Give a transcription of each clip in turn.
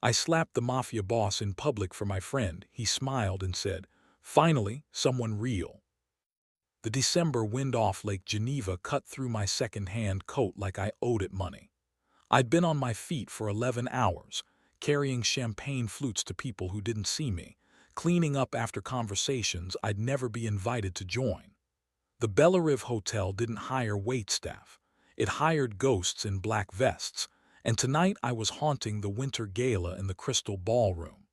I slapped the Mafia boss in public for my friend. He smiled and said, "Finally, someone real." The December wind off Lake Geneva cut through my second-hand coat like I owed it money. I'd been on my feet for 11 hours, carrying champagne flutes to people who didn't see me, cleaning up after conversations I'd never be invited to join. The Bellarive Hotel didn't hire waitstaff. It hired ghosts in black vests, and tonight I was haunting the winter gala in the Crystal Ballroom.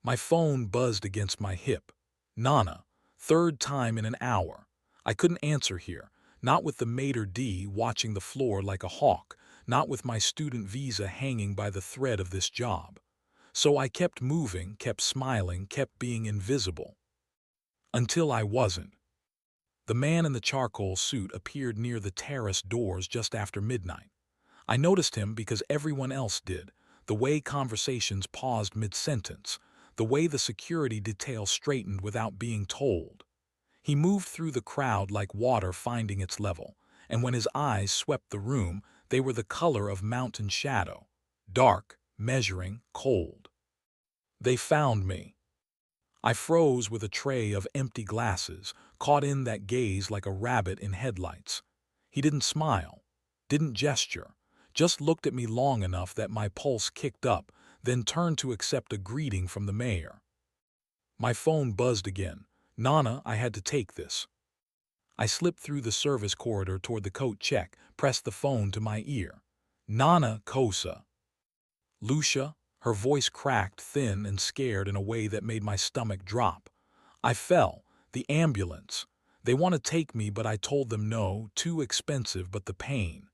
My phone buzzed against my hip. Nana, third time in an hour. I couldn't answer here, not with the maitre d' watching the floor like a hawk, not with my student visa hanging by the thread of this job. So I kept moving, kept smiling, kept being invisible. Until I wasn't. The man in the charcoal suit appeared near the terrace doors just after midnight. I noticed him because everyone else did, the way conversations paused mid-sentence, the way the security detail straightened without being told. He moved through the crowd like water finding its level, and when his eyes swept the room, they were the color of mountain shadow, dark, measuring, cold. They found me. I froze with a tray of empty glasses, caught in that gaze like a rabbit in headlights. He didn't smile, didn't gesture, just looked at me long enough that my pulse kicked up, then turned to accept a greeting from the mayor. My phone buzzed again. "Nana, I had to take this." I slipped through the service corridor toward the coat check, pressed the phone to my ear. "Nana Kosa." Lucia, her voice cracked, thin and scared in a way that made my stomach drop. I fell. The ambulance. They want to take me, but I told them no, too expensive, but the pain.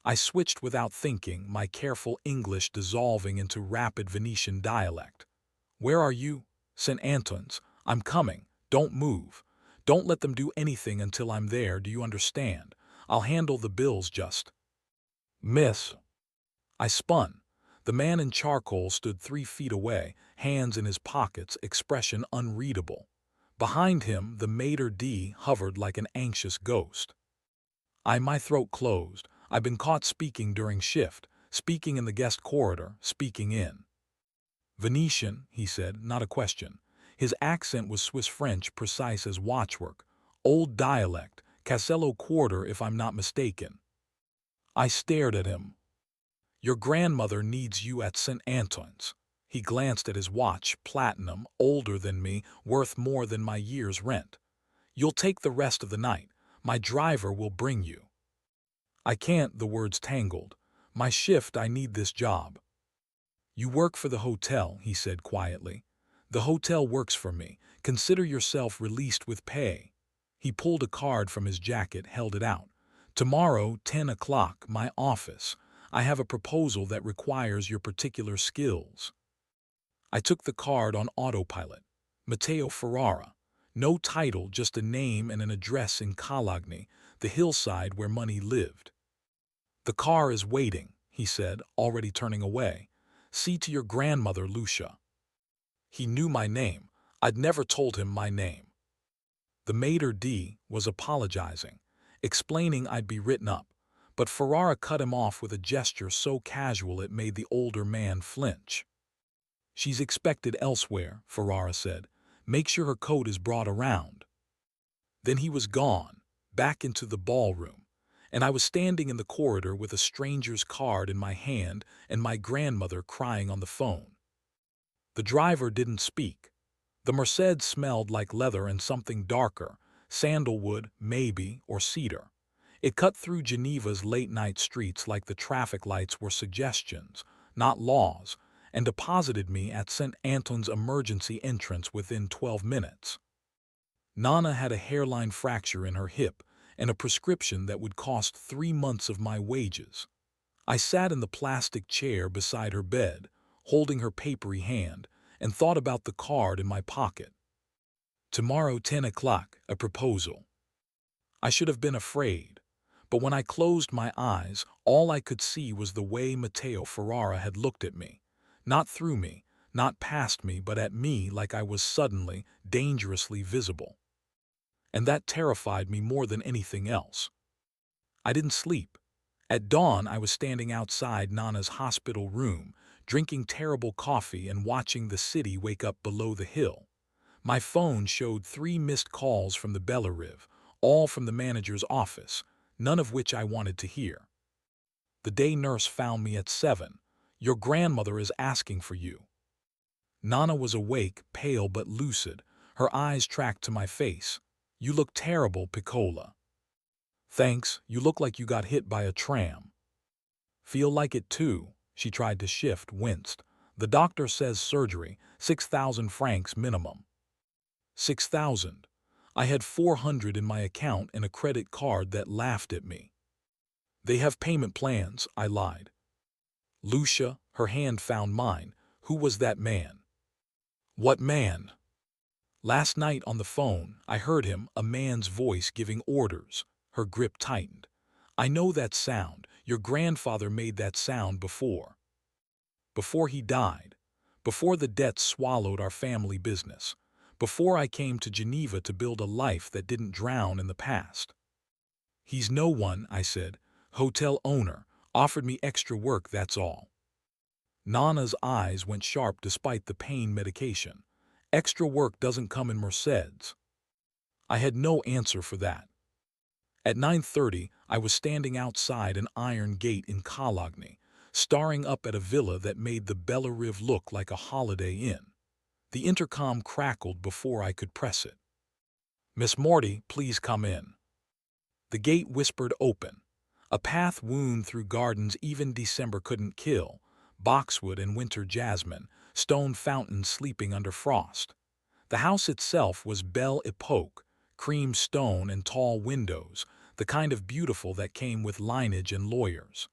I switched without thinking, my careful English dissolving into rapid Venetian dialect. "Where are you?" "St. Anton's. I'm coming. Don't move. Don't let them do anything until I'm there, do you understand? I'll handle the bills just." "Miss." I spun. The man in charcoal stood 3 feet away, hands in his pockets, expression unreadable. Behind him, the maitre d' hovered like an anxious ghost. My throat closed. I'd been caught speaking during shift, speaking in the guest corridor, speaking in. "Venetian," he said, not a question. His accent was Swiss French, precise as watchwork. Old dialect, Castello Quarter if I'm not mistaken. I stared at him. "Your grandmother needs you at St. Anton's." He glanced at his watch, platinum, older than me, worth more than my year's rent. "You'll take the rest of the night. My driver will bring you." "I can't," the words tangled. "My shift, I need this job." "You work for the hotel," he said quietly. "The hotel works for me. Consider yourself released with pay." He pulled a card from his jacket, held it out. "Tomorrow, 10 o'clock, my office. I have a proposal that requires your particular skills." I took the card on autopilot. Matteo Ferrara. No title, just a name and an address in Calagni, the hillside where money lived. "The car is waiting," he said, already turning away. "See to your grandmother, Lucia." He knew my name. I'd never told him my name. The maitre d' was apologizing, explaining I'd be written up, but Ferrara cut him off with a gesture so casual it made the older man flinch. "She's expected elsewhere," Ferrara said. "Make sure her coat is brought around." Then he was gone, back into the ballroom, and I was standing in the corridor with a stranger's card in my hand and my grandmother crying on the phone. The driver didn't speak. The Merced smelled like leather and something darker, sandalwood, maybe, or cedar. It cut through Geneva's late-night streets like the traffic lights were suggestions, not laws, and deposited me at St. Anton's emergency entrance within 12 minutes. Nana had a hairline fracture in her hip and a prescription that would cost 3 months of my wages. I sat in the plastic chair beside her bed, holding her papery hand, and thought about the card in my pocket. Tomorrow, 10 o'clock, a proposal. I should have been afraid, but when I closed my eyes, all I could see was the way Matteo Ferrara had looked at me. Not through me, not past me, but at me like I was suddenly, dangerously visible. And that terrified me more than anything else. I didn't sleep. At dawn, I was standing outside Nana's hospital room, drinking terrible coffee and watching the city wake up below the hill. My phone showed 3 missed calls from the Belarive, all from the manager's office, none of which I wanted to hear. The day nurse found me at 7. Your grandmother is asking for you. Nana was awake, pale but lucid. Her eyes tracked to my face. You look terrible, Piccola. Thanks, you look like you got hit by a tram. Feel like it too. She tried to shift, winced. The doctor says surgery, 6,000 francs minimum. 6,000. I had 400 in my account and a credit card that laughed at me. They have payment plans, I lied. Lucia, her hand found mine. Who was that man? What man? Last night on the phone, I heard him, a man's voice giving orders. Her grip tightened. I know that sound. Your grandfather made that sound before. Before he died. Before the debts swallowed our family business. Before I came to Geneva to build a life that didn't drown in the past. He's no one, I said. Hotel owner. Offered me extra work, that's all. Nana's eyes went sharp despite the pain medication. Extra work doesn't come in Mercedes. I had no answer for that. At 9:30, I was standing outside an iron gate in Cologne, staring up at a villa that made the Belarive look like a Holiday Inn. The intercom crackled before I could press it. Miss Morty, please come in. The gate whispered open. A path wound through gardens even December couldn't kill, boxwood and winter jasmine, stone fountains sleeping under frost. The house itself was Belle Epoque, cream stone and tall windows, the kind of beautiful that came with lineage and lawyers.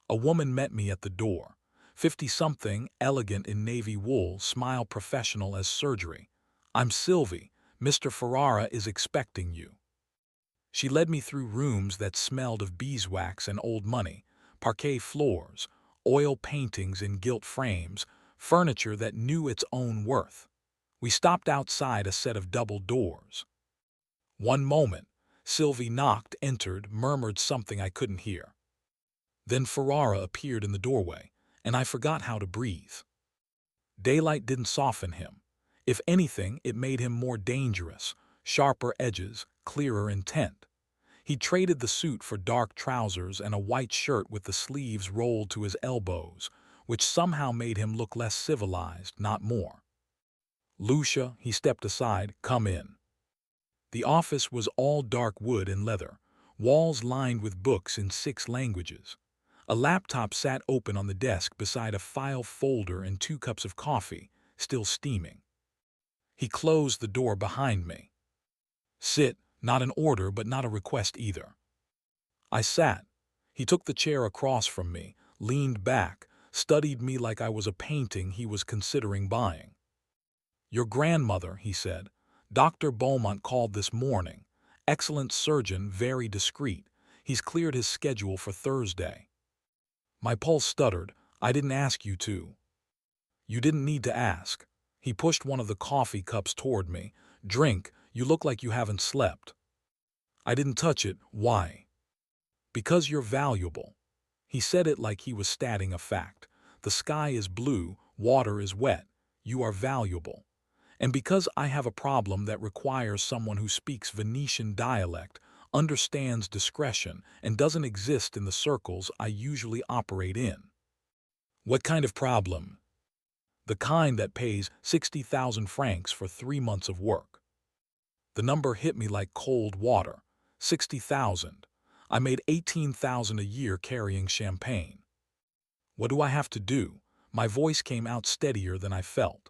A woman met me at the door, 50-something, elegant in navy wool, smile professional as surgery. I'm Sylvie. Mr. Ferrara is expecting you. She led me through rooms that smelled of beeswax and old money, parquet floors, oil paintings in gilt frames, furniture that knew its own worth. We stopped outside a set of double doors. One moment, Sylvie knocked, entered, murmured something I couldn't hear. Then Ferrara appeared in the doorway, and I forgot how to breathe. Daylight didn't soften him. If anything, it made him more dangerous, sharper edges, clearer intent. He traded the suit for dark trousers and a white shirt with the sleeves rolled to his elbows, which somehow made him look less civilized, not more. Lucia, he stepped aside, come in. The office was all dark wood and leather, walls lined with books in 6 languages. A laptop sat open on the desk beside a file folder and 2 cups of coffee, still steaming. He closed the door behind me. Sit, not an order but not a request either. I sat. He took the chair across from me, leaned back, studied me like I was a painting he was considering buying. Your grandmother, he said. Dr. Beaumont called this morning. Excellent surgeon, very discreet. He's cleared his schedule for Thursday. My pulse stuttered. I didn't ask you to. You didn't need to ask. He pushed one of the coffee cups toward me. Drink, you look like you haven't slept. I didn't touch it. Why? Because you're valuable. He said it like he was stating a fact. The sky is blue, water is wet. You are valuable. And because I have a problem that requires someone who speaks Venetian dialect, understands discretion, and doesn't exist in the circles I usually operate in. What kind of problem? The kind that pays 60,000 francs for 3 months of work. The number hit me like cold water. 60,000. I made 18,000 a year carrying champagne. What do I have to do? My voice came out steadier than I felt.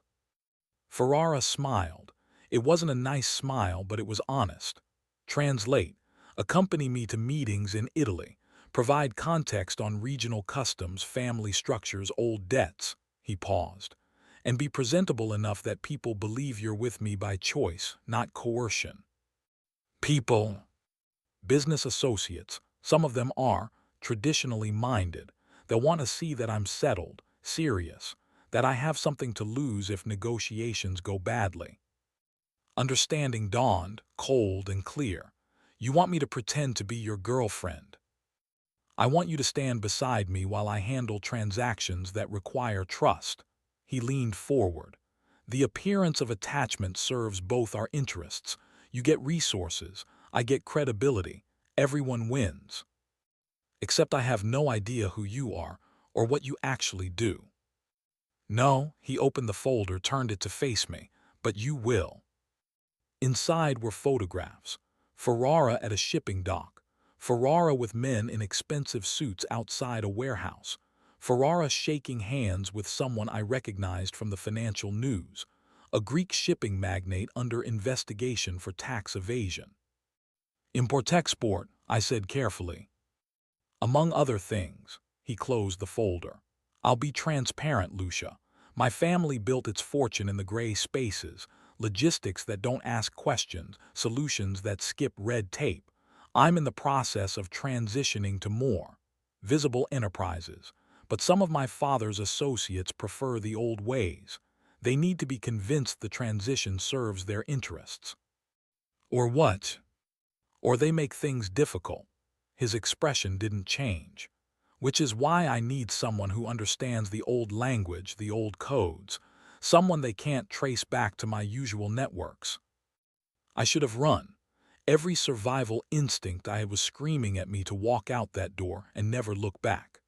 Ferrara smiled. It wasn't a nice smile, but it was honest. Translate. Accompany me to meetings in Italy. Provide context on regional customs, family structures, old debts. He paused. And be presentable enough that people believe you're with me by choice, not coercion. People. Business associates. Some of them are traditionally minded. They'll want to see that I'm settled, serious, that I have something to lose if negotiations go badly. Understanding dawned, cold and clear. You want me to pretend to be your girlfriend. I want you to stand beside me while I handle transactions that require trust." He leaned forward. "The appearance of attachment serves both our interests. You get resources, I get credibility. Everyone wins. Except I have no idea who you are or what you actually do." "No," he opened the folder, turned it to face me, "but you will." Inside were photographs. Ferrara at a shipping dock. Ferrara with men in expensive suits outside a warehouse. Ferrara shaking hands with someone I recognized from the financial news. A Greek shipping magnate under investigation for tax evasion. "Import-export," I said carefully. "Among other things." He closed the folder. "I'll be transparent, Lucia. My family built its fortune in the gray spaces, logistics that don't ask questions, solutions that skip red tape. I'm in the process of transitioning to more visible enterprises. But some of my father's associates prefer the old ways. They need to be convinced the transition serves their interests." "Or what?" "Or they make things difficult." His expression didn't change. "Which is why I need someone who understands the old language, the old codes. Someone they can't trace back to my usual networks." I should have run. Every survival instinct I had was screaming at me to walk out that door and never look back.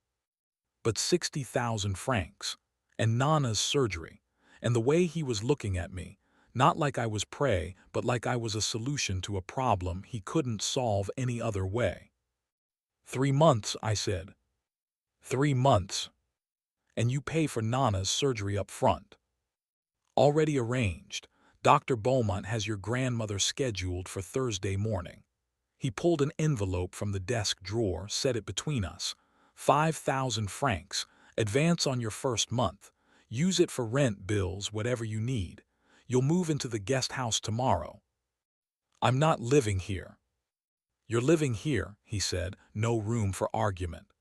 But 60,000 francs, and Nana's surgery, and the way he was looking at me, not like I was prey, but like I was a solution to a problem he couldn't solve any other way. 3 months, I said. 3 months. And you pay for Nana's surgery up front. Already arranged. Dr. Beaumont has your grandmother scheduled for Thursday morning. He pulled an envelope from the desk drawer, set it between us. 5,000 francs. Advance on your first month. Use it for rent, bills, whatever you need. You'll move into the guest house tomorrow." "I'm not living here." "You're living here," he said, no room for argument.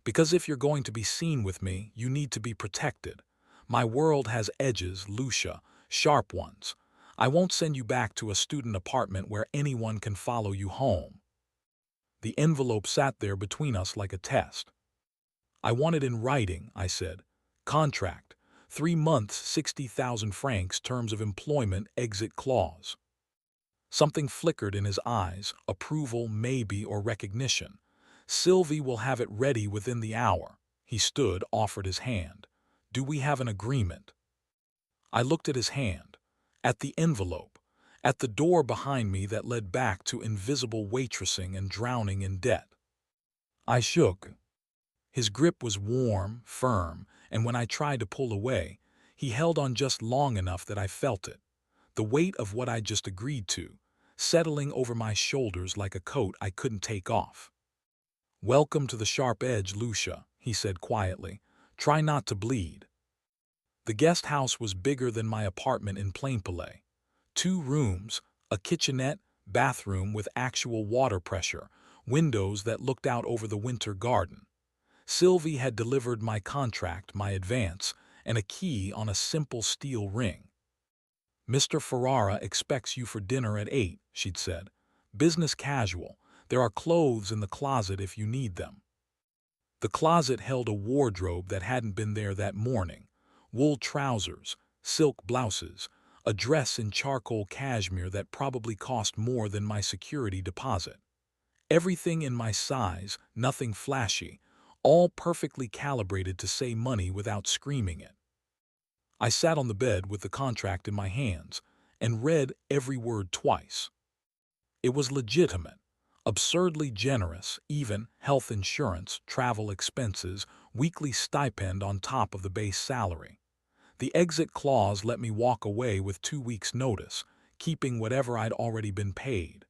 "Because if you're going to be seen with me, you need to be protected. My world has edges, Lucia, sharp ones. I won't send you back to a student apartment where anyone can follow you home." The envelope sat there between us like a test. "I want it in writing," I said. "Contract. 3 months, 60,000 francs, terms of employment, exit clause." Something flickered in his eyes, approval, maybe, or recognition. "Sylvie will have it ready within the hour." He stood, offered his hand. "Do we have an agreement?" I looked at his hand, at the envelope, at the door behind me that led back to invisible waitressing and drowning in debt. I shook. His grip was warm, firm, and when I tried to pull away, he held on just long enough that I felt it. The weight of what I'd just agreed to, settling over my shoulders like a coat I couldn't take off. "Welcome to the sharp edge, Lucia," he said quietly. "Try not to bleed." The guest house was bigger than my apartment in Plainpalais. 2 rooms, a kitchenette, bathroom with actual water pressure, windows that looked out over the winter garden. Sylvie had delivered my contract, my advance, and a key on a simple steel ring. "Mr. Ferrara expects you for dinner at 8, she'd said. "Business casual. There are clothes in the closet if you need them." The closet held a wardrobe that hadn't been there that morning. Wool trousers, silk blouses, a dress in charcoal cashmere that probably cost more than my security deposit. Everything in my size, nothing flashy, all perfectly calibrated to save money without screaming it. I sat on the bed with the contract in my hands and read every word twice. It was legitimate, absurdly generous, even health insurance, travel expenses, weekly stipend on top of the base salary. The exit clause let me walk away with 2 weeks' notice, keeping whatever I'd already been paid.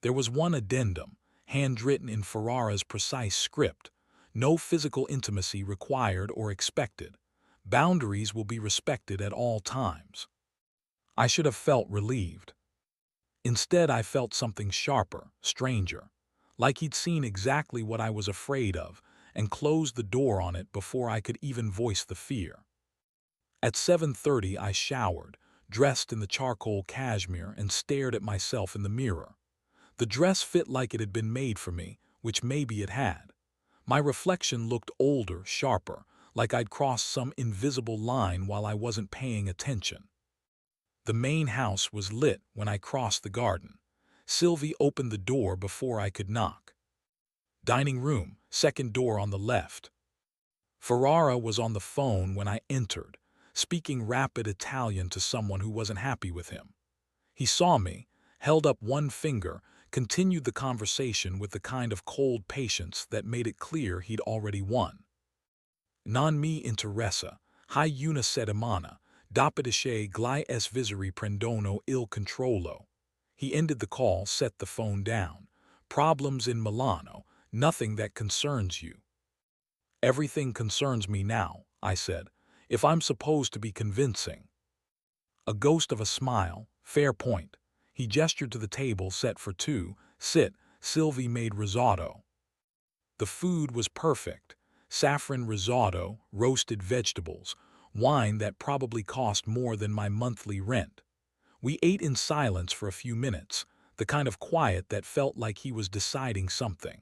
There was one addendum, handwritten in Ferrara's precise script: "No physical intimacy required or expected. Boundaries will be respected at all times." I should have felt relieved. Instead, I felt something sharper, stranger, like he'd seen exactly what I was afraid of and closed the door on it before I could even voice the fear. At 7:30 I showered, dressed in the charcoal cashmere, and stared at myself in the mirror. The dress fit like it had been made for me, which maybe it had. My reflection looked older, sharper, like I'd crossed some invisible line while I wasn't paying attention. The main house was lit when I crossed the garden. Sylvie opened the door before I could knock. Dining room, second door on the left. Ferrara was on the phone when I entered, speaking rapid Italian to someone who wasn't happy with him. He saw me, held up one finger, continued the conversation with the kind of cold patience that made it clear he'd already won. Non mi interessa, hai una settimana, dopodiché gli sviseri prendono il controllo. He ended the call, set the phone down. Problems in Milano, nothing that concerns you. Everything concerns me now, I said, if I'm supposed to be convincing. A ghost of a smile, fair point. He gestured to the table set for two. Sit, Sylvie made risotto. The food was perfect. Saffron risotto, roasted vegetables, wine that probably cost more than my monthly rent. We ate in silence for a few minutes, the kind of quiet that felt like he was deciding something.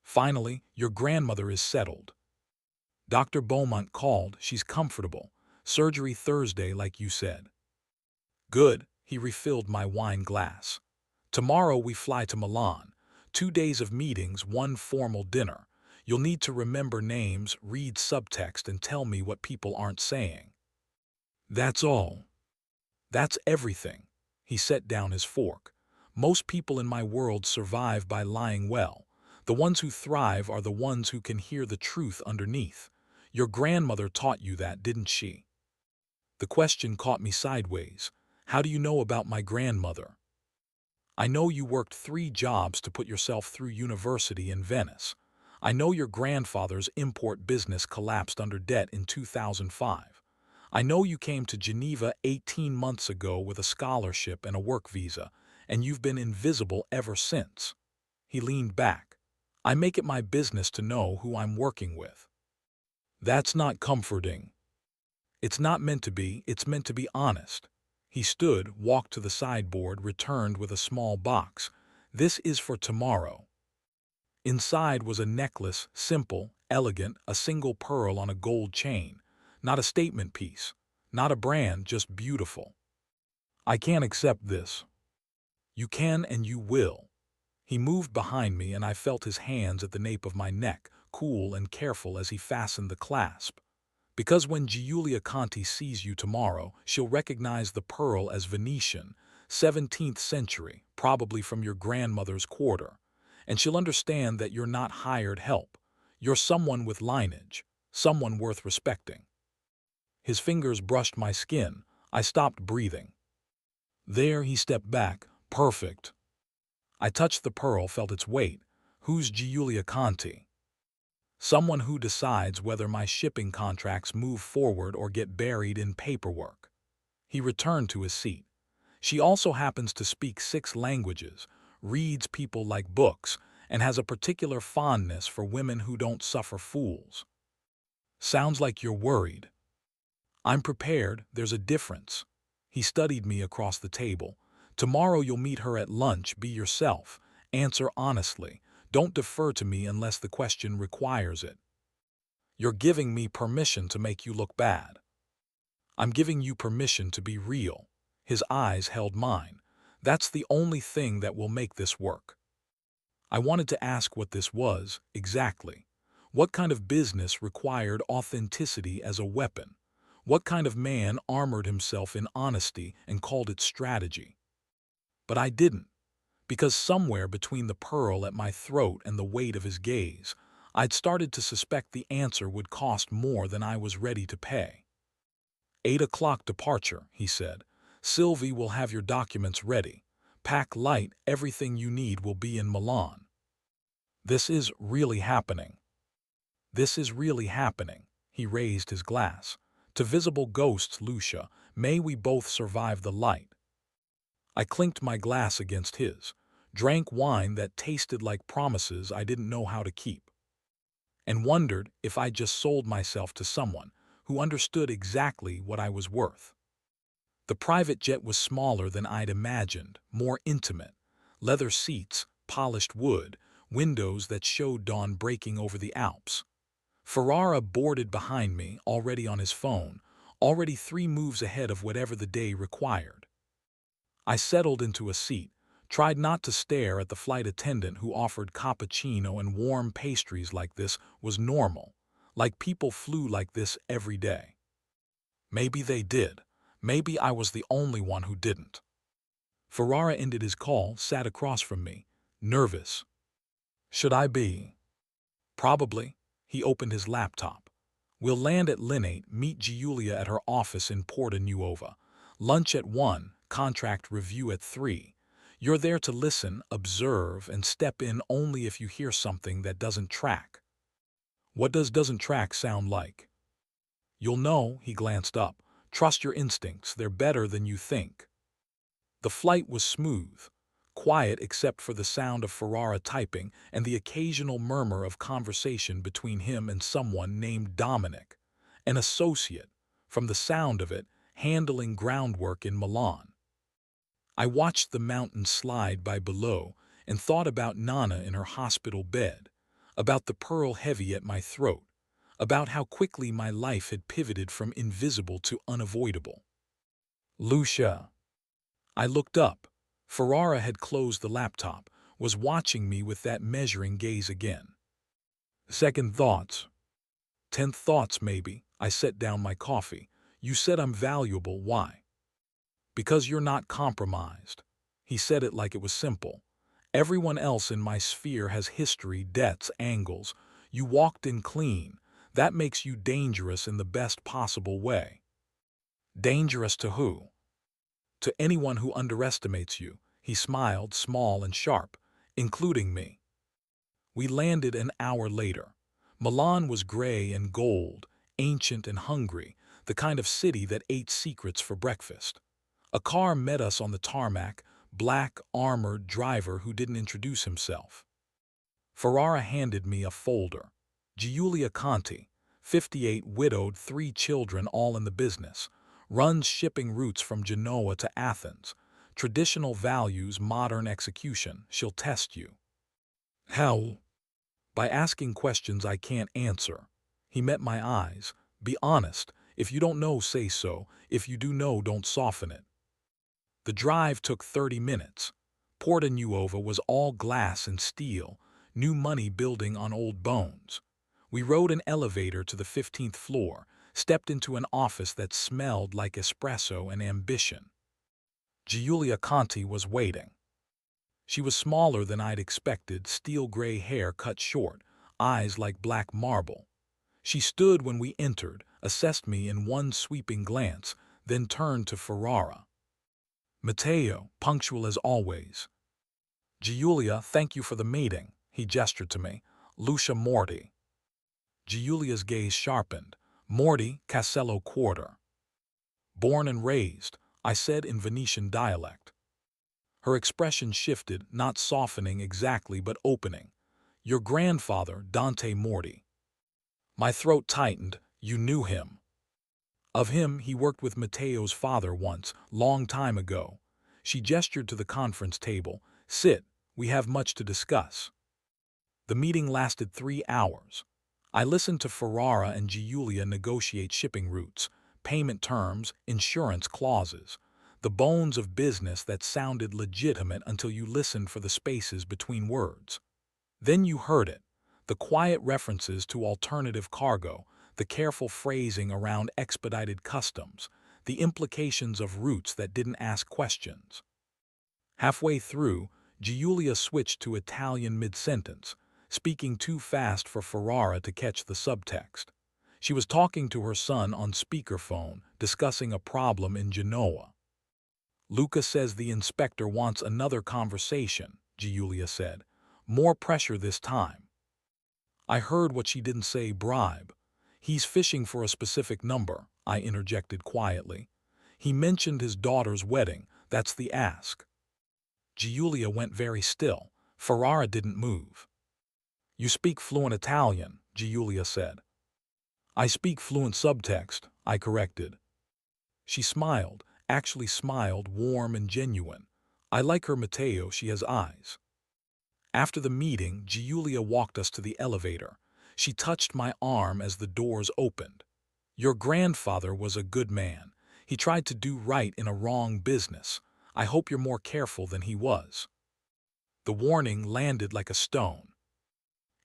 Finally, your grandmother is settled. Dr. Beaumont called, she's comfortable. Surgery Thursday, like you said. Good, he refilled my wine glass. Tomorrow we fly to Milan. 2 days of meetings, one formal dinner. You'll need to remember names, read subtext, and tell me what people aren't saying. That's all. That's everything. He set down his fork. Most people in my world survive by lying well. The ones who thrive are the ones who can hear the truth underneath. Your grandmother taught you that, didn't she? The question caught me sideways. How do you know about my grandmother? I know you worked 3 jobs to put yourself through university in Venice. I know your grandfather's import business collapsed under debt in 2005. I know you came to Geneva 18 months ago with a scholarship and a work visa, and you've been invisible ever since. He leaned back. I make it my business to know who I'm working with. That's not comforting. It's not meant to be, it's meant to be honest. He stood, walked to the sideboard, returned with a small box. This is for tomorrow. Inside was a necklace, simple, elegant, a single pearl on a gold chain. Not a statement piece, not a brand, just beautiful. I can't accept this. You can and you will. He moved behind me and I felt his hands at the nape of my neck, cool and careful as he fastened the clasp. Because when Giulia Conti sees you tomorrow, she'll recognize the pearl as Venetian, 17th century, probably from your grandmother's quarter. And she'll understand that you're not hired help. You're someone with lineage, someone worth respecting. His fingers brushed my skin. I stopped breathing. There he stepped back. Perfect. I touched the pearl, felt its weight. Who's Giulia Conti? Someone who decides whether my shipping contracts move forward or get buried in paperwork. He returned to his seat. She also happens to speak 6 languages, reads people like books, and has a particular fondness for women who don't suffer fools. Sounds like you're worried. I'm prepared, there's a difference. He studied me across the table. Tomorrow you'll meet her at lunch, be yourself. Answer honestly. Don't defer to me unless the question requires it. You're giving me permission to make you look bad. I'm giving you permission to be real. His eyes held mine. That's the only thing that will make this work. I wanted to ask what this was, exactly. What kind of business required authenticity as a weapon? What kind of man armored himself in honesty and called it strategy? But I didn't. Because somewhere between the pearl at my throat and the weight of his gaze, I'd started to suspect the answer would cost more than I was ready to pay. 8 o'clock departure, he said. Sylvie will have your documents ready. Pack light, everything you need will be in Milan. This is really happening. This is really happening. He raised his glass. To visible ghosts, Lucia, may we both survive the light. I clinked my glass against his, drank wine that tasted like promises I didn't know how to keep, and wondered if I just sold myself to someone who understood exactly what I was worth. The private jet was smaller than I'd imagined, more intimate. Leather seats, polished wood. windows that showed dawn breaking over the Alps. Ferrara boarded behind me, already on his phone, already 3 moves ahead of whatever the day required. I settled into a seat, tried not to stare at the flight attendant who offered cappuccino and warm pastries like this was normal, like people flew like this every day. Maybe they did. Maybe I was the only one who didn't. Ferrara ended his call, sat across from me, nervous. Should I be? Probably. He opened his laptop. We'll land at Linate, meet Giulia at her office in Porta Nuova. Lunch at 1, contract review at 3. You're there to listen, observe, and step in only if you hear something that doesn't track. What does doesn't track sound like? You'll know, he glanced up. Trust your instincts, they're better than you think. The flight was smooth, quiet except for the sound of Ferrara typing and the occasional murmur of conversation between him and someone named Dominic, an associate, from the sound of it, handling groundwork in Milan. I watched the mountain slide by below and thought about Nana in her hospital bed, about the pearl heavy at my throat, about how quickly my life had pivoted from invisible to unavoidable. Lucia. I looked up. Ferrara had closed the laptop, was watching me with that measuring gaze again. Second thoughts. 10th thoughts, maybe. I set down my coffee. You said I'm valuable. Why? Because you're not compromised. He said it like it was simple. Everyone else in my sphere has history, debts, angles. You walked in clean. That makes you dangerous in the best possible way. Dangerous to who? To anyone who underestimates you. He smiled, small and sharp, including me. We landed an hour later. Milan was gray and gold, ancient and hungry, the kind of city that ate secrets for breakfast. A car met us on the tarmac, black, armored driver who didn't introduce himself. Ferrara handed me a folder. Giulia Conti, 58, widowed, 3 children, all in the business. Runs shipping routes from Genoa to Athens. Traditional values, modern execution. She'll test you. How? By asking questions I can't answer. He met my eyes. Be honest. If you don't know, say so. If you do know, don't soften it. The drive took 30 minutes. Porta Nuova was all glass and steel, new money building on old bones. We rode an elevator to the 15th floor, stepped into an office that smelled like espresso and ambition. Giulia Conti was waiting. She was smaller than I'd expected, steel-gray hair cut short, eyes like black marble. She stood when we entered, assessed me in one sweeping glance, then turned to Ferrara. Matteo, punctual as always. Giulia, thank you for the meeting, he gestured to me. Lucia Morti. Giulia's gaze sharpened. Morti, Casello Quarter. Born and raised, I said in Venetian dialect. Her expression shifted, not softening exactly but opening. Your grandfather, Dante Morti. My throat tightened. You knew him. Of him, he worked with Matteo's father once, long time ago. She gestured to the conference table. Sit, we have much to discuss. The meeting lasted 3 hours. I listened to Ferrara and Giulia negotiate shipping routes, payment terms, insurance clauses, the bones of business that sounded legitimate until you listened for the spaces between words. Then you heard it, the quiet references to alternative cargo, the careful phrasing around expedited customs, the implications of routes that didn't ask questions. Halfway through, Giulia switched to Italian mid-sentence, speaking too fast for Ferrara to catch the subtext. She was talking to her son on speakerphone, discussing a problem in Genoa. Luca says the inspector wants another conversation, Giulia said. More pressure this time. I heard what she didn't say, bribe. He's fishing for a specific number, I interjected quietly. He mentioned his daughter's wedding, that's the ask. Giulia went very still. Ferrara didn't move. You speak fluent Italian, Giulia said. I speak fluent subtext, I corrected. She smiled, actually smiled, warm and genuine. I like her, Matteo, she has eyes. After the meeting, Giulia walked us to the elevator. She touched my arm as the doors opened. Your grandfather was a good man. He tried to do right in a wrong business. I hope you're more careful than he was. The warning landed like a stone.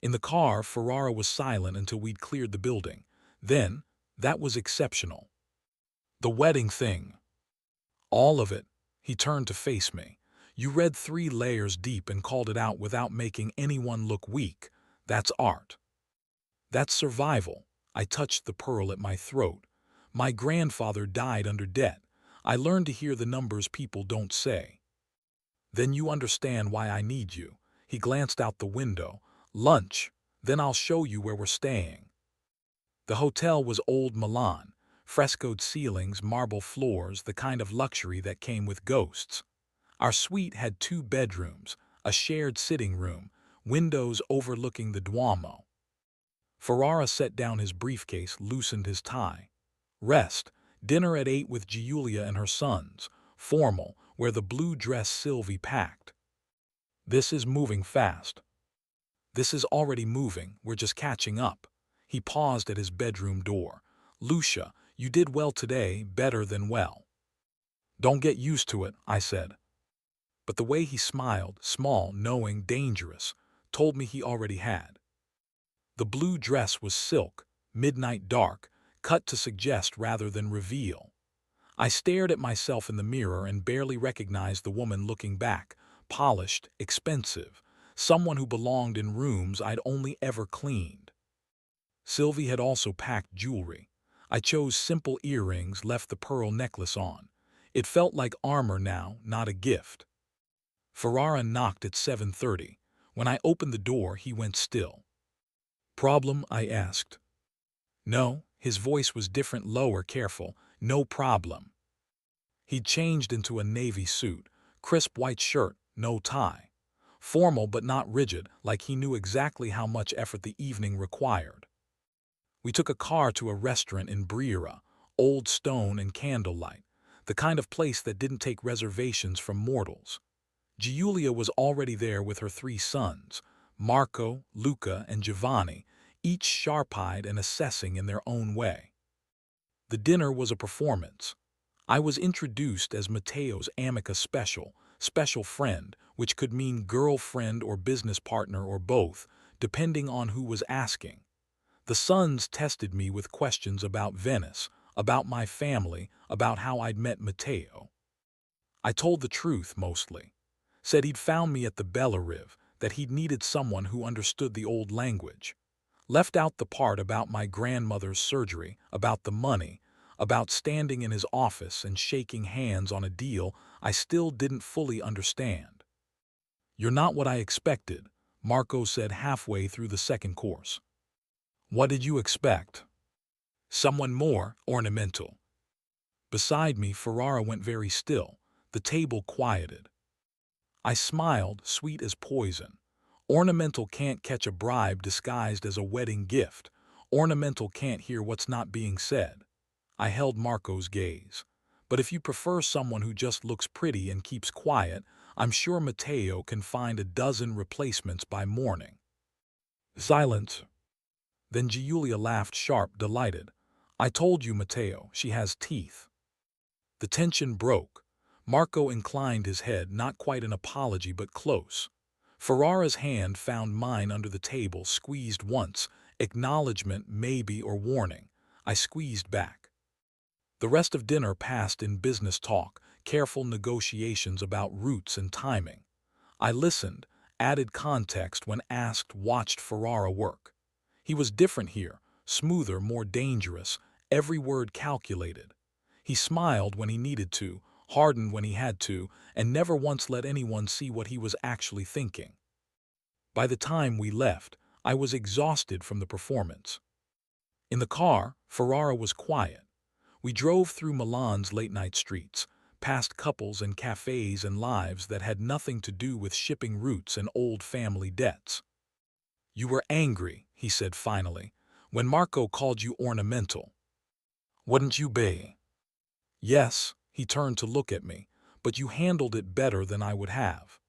In the car, Ferrara was silent until we'd cleared the building. Then, that was exceptional. The wedding thing. All of it. He turned to face me. You read 3 layers deep and called it out without making anyone look weak. That's art. That's survival. I touched the pearl at my throat. My grandfather died under debt. I learned to hear the numbers people don't say. Then you understand why I need you. He glanced out the window. Lunch. Then I'll show you where we're staying. The hotel was old Milan. Frescoed ceilings, marble floors, the kind of luxury that came with ghosts. Our suite had 2 bedrooms, a shared sitting room, windows overlooking the Duomo. Ferrara set down his briefcase, loosened his tie. Rest. Dinner at 8 with Giulia and her sons. Formal, where the blue dress Sylvie packed. This is moving fast. This is already moving, we're just catching up. He paused at his bedroom door. Lucia, you did well today, better than well. Don't get used to it, I said. But the way he smiled, small, knowing, dangerous, told me he already had. The blue dress was silk, midnight dark, cut to suggest rather than reveal. I stared at myself in the mirror and barely recognized the woman looking back, polished, expensive, someone who belonged in rooms I'd only ever cleaned. Sylvie had also packed jewelry. I chose simple earrings, left the pearl necklace on. It felt like armor now, not a gift. Ferrara knocked at 7:30. When I opened the door, he went still. Problem? I asked. No, his voice was different, lower, careful. No problem. He'd changed into a navy suit, crisp white shirt, no tie. Formal but not rigid, like he knew exactly how much effort the evening required. We took a car to a restaurant in Brera, old stone and candlelight, the kind of place that didn't take reservations from mortals. Giulia was already there with her 3 sons, Marco, Luca, and Giovanni, each sharp-eyed and assessing in their own way. The dinner was a performance. I was introduced as Matteo's amica special friend, which could mean girlfriend or business partner or both, depending on who was asking. The sons tested me with questions about Venice, about my family, about how I'd met Matteo. I told the truth, mostly. Said he'd found me at the Bellarive, that he'd needed someone who understood the old language. Left out the part about my grandmother's surgery, about the money, about standing in his office and shaking hands on a deal I still didn't fully understand. You're not what I expected, Marco said halfway through the second course. What did you expect? Someone more ornamental. Beside me, Ferrara went very still. The table quieted. I smiled, sweet as poison. Ornamental can't catch a bribe disguised as a wedding gift. Ornamental can't hear what's not being said. I held Marco's gaze. But if you prefer someone who just looks pretty and keeps quiet, I'm sure Matteo can find a dozen replacements by morning. Silence. Then Giulia laughed sharp, delighted. I told you, Matteo, she has teeth. The tension broke. Marco inclined his head, not quite an apology but close. Ferrara's hand found mine under the table, squeezed once, acknowledgement, maybe, or warning. I squeezed back. The rest of dinner passed in business talk, careful negotiations about routes and timing. I listened, added context when asked, watched Ferrara work. He was different here, smoother, more dangerous, every word calculated. He smiled when he needed to, hardened when he had to, and never once let anyone see what he was actually thinking. By the time we left, I was exhausted from the performance. In the car, Ferrara was quiet. We drove through Milan's late-night streets, past couples and cafes and lives that had nothing to do with shipping routes and old family debts. You were angry, he said finally, when Marco called you ornamental. Wouldn't you be? Yes, he turned to look at me, but you handled it better than I would have.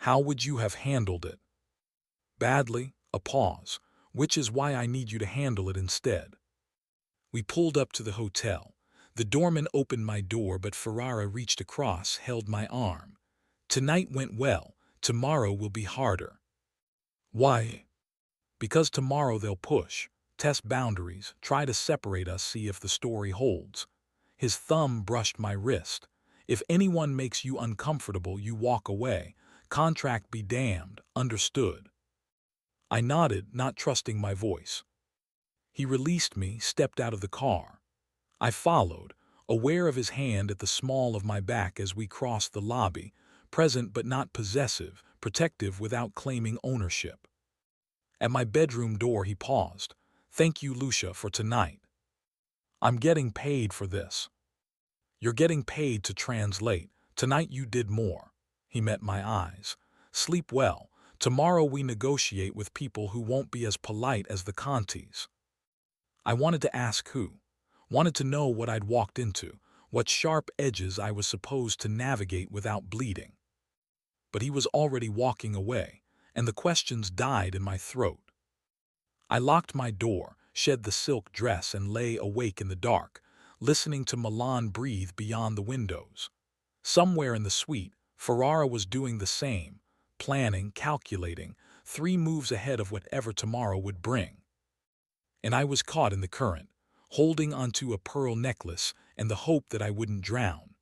How would you have handled it? Badly, a pause, which is why I need you to handle it instead. We pulled up to the hotel. The doorman opened my door, but Ferrara reached across, held my arm. Tonight went well. Tomorrow will be harder. Why? Because tomorrow they'll push, test boundaries, try to separate us, see if the story holds. His thumb brushed my wrist. If anyone makes you uncomfortable, you walk away. Contract be damned. Understood. I nodded, not trusting my voice. He released me, stepped out of the car. I followed, aware of his hand at the small of my back as we crossed the lobby, present but not possessive, protective without claiming ownership. At my bedroom door he paused. Thank you, Lucia, for tonight. I'm getting paid for this. You're getting paid to translate. Tonight you did more. He met my eyes. Sleep well. Tomorrow we negotiate with people who won't be as polite as the Contis. I wanted to ask who. Wanted to know what I'd walked into, what sharp edges I was supposed to navigate without bleeding. But he was already walking away, and the questions died in my throat. I locked my door, shed the silk dress, and lay awake in the dark, listening to Milan breathe beyond the windows. Somewhere in the suite, Ferrara was doing the same, planning, calculating, 3 moves ahead of whatever tomorrow would bring. And I was caught in the current, holding onto a pearl necklace and the hope that I wouldn't drown.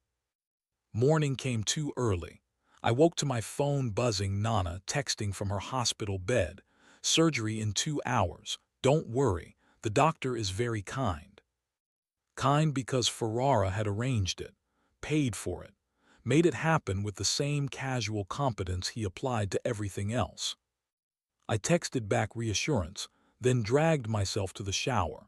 Morning came too early. I woke to my phone buzzing, Nana texting from her hospital bed. Surgery in 2 hours. Don't worry, the doctor is very kind. Kind because Ferrara had arranged it, paid for it, made it happen with the same casual competence he applied to everything else. I texted back reassurance, then dragged myself to the shower.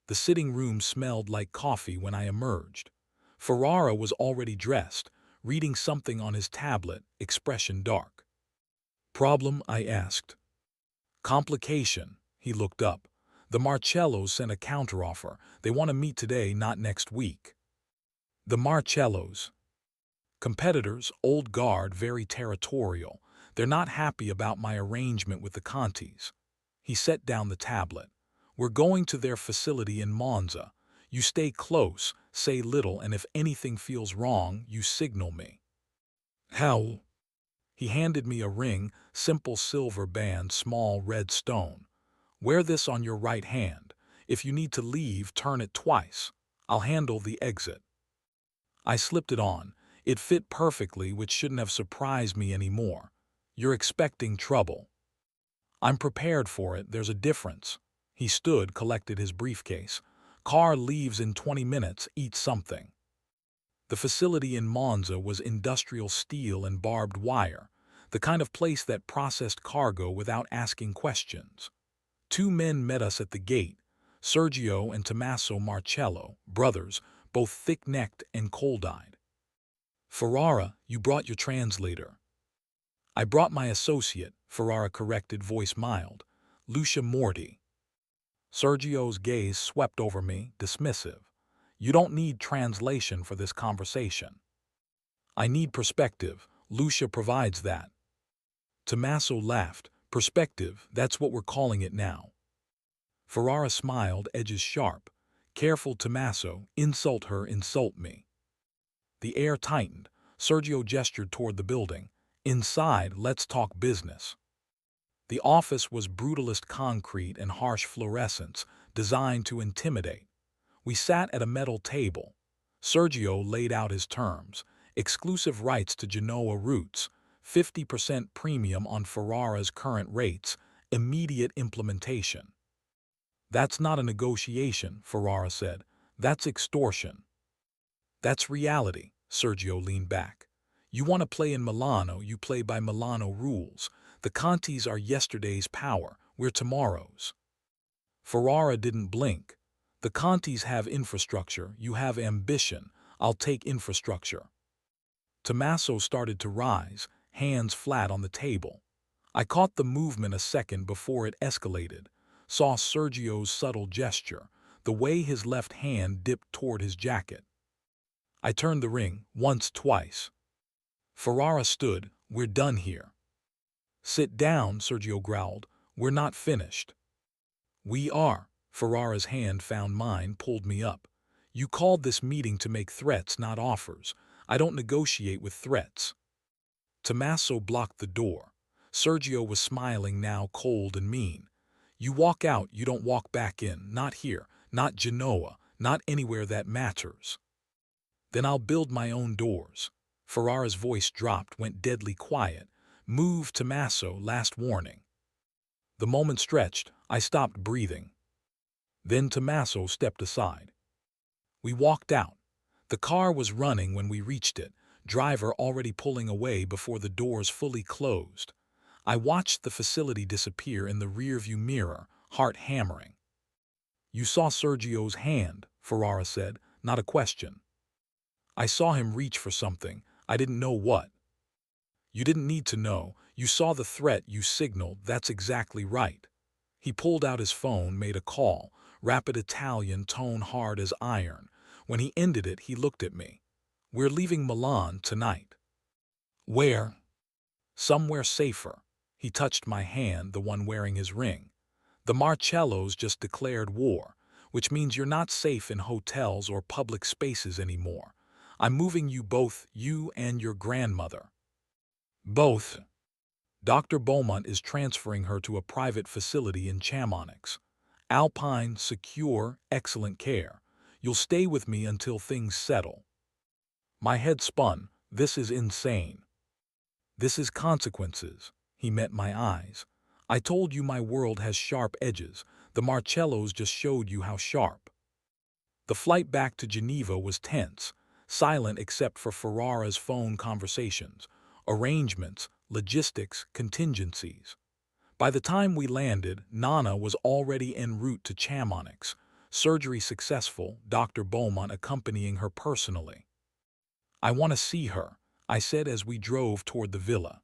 The sitting room smelled like coffee when I emerged. Ferrara was already dressed, reading something on his tablet, expression dark. Problem? I asked. Complication. He looked up. The Marcellos sent a counteroffer. They want to meet today, not next week. The Marcellos. Competitors, old guard, very territorial. They're not happy about my arrangement with the Contis. He set down the tablet. We're going to their facility in Monza. You stay close, say little, and if anything feels wrong, you signal me. How? He handed me a ring, simple silver band, small red stone. Wear this on your right hand. If you need to leave, turn it twice. I'll handle the exit. I slipped it on. It fit perfectly, which shouldn't have surprised me anymore. You're expecting trouble. I'm prepared for it. There's a difference. He stood, collected his briefcase. Car leaves in 20 minutes. Eat something. The facility in Monza was industrial steel and barbed wire, the kind of place that processed cargo without asking questions. 2 men met us at the gate, Sergio and Tommaso Marcello, brothers, both thick-necked and cold-eyed. Ferrara, you brought your translator. I brought my associate, Ferrara corrected, voice mild. Lucia Morti. Sergio's gaze swept over me, dismissive. You don't need translation for this conversation. I need perspective. Lucia provides that. Tommaso laughed. Perspective, that's what we're calling it now. Ferrara smiled, edges sharp. Careful, Tommaso. Insult her, insult me. The air tightened. Sergio gestured toward the building. Inside, let's talk business. The office was brutalist concrete and harsh fluorescence, designed to intimidate. We sat at a metal table. Sergio laid out his terms. Exclusive rights to Genoa routes, 50% premium on Ferrara's current rates, immediate implementation. That's not a negotiation, Ferrara said. That's extortion. That's reality, Sergio leaned back. You want to play in Milano, you play by Milano rules. The Contis are yesterday's power, we're tomorrow's. Ferrara didn't blink. The Contis have infrastructure, you have ambition. I'll take infrastructure. Tommaso started to rise, hands flat on the table. I caught the movement a second before it escalated, saw Sergio's subtle gesture, the way his left hand dipped toward his jacket. I turned the ring, once, twice. Ferrara stood, We're done here. Sit down, Sergio growled. We're not finished. We are. Ferrara's hand found mine, pulled me up. You called this meeting to make threats, not offers. I don't negotiate with threats. Tommaso blocked the door. Sergio was smiling now, cold and mean. You walk out, you don't walk back in. Not here, not Genoa, not anywhere that matters. Then I'll build my own doors. Ferrara's voice dropped, went deadly quiet. Move, Tommaso, last warning. The moment stretched, I stopped breathing. Then Tommaso stepped aside. We walked out. The car was running when we reached it, driver already pulling away before the doors fully closed. I watched the facility disappear in the rearview mirror, heart hammering. You saw Sergio's hand, Ferrara said, not a question. I saw him reach for something. I didn't know what. You didn't need to know. You saw the threat, you signaled. That's exactly right. He pulled out his phone, made a call, rapid Italian, tone hard as iron. When he ended it, he looked at me. We're leaving Milan tonight. Where? Somewhere safer. He touched my hand, the one wearing his ring. The Marcellos just declared war, which means you're not safe in hotels or public spaces anymore. I'm moving you both, you and your grandmother. Both. Dr. Beaumont is transferring her to a private facility in Chamonix. Alpine, secure, excellent care. You'll stay with me until things settle. My head spun. This is insane. This is consequences. He met my eyes. I told you my world has sharp edges. The Marcellos just showed you how sharp. The flight back to Geneva was tense, silent except for Ferrara's phone conversations, arrangements, logistics, contingencies. By the time we landed, Nana was already en route to Chamonix, surgery successful, Dr. Beaumont accompanying her personally. I want to see her, I said as we drove toward the villa.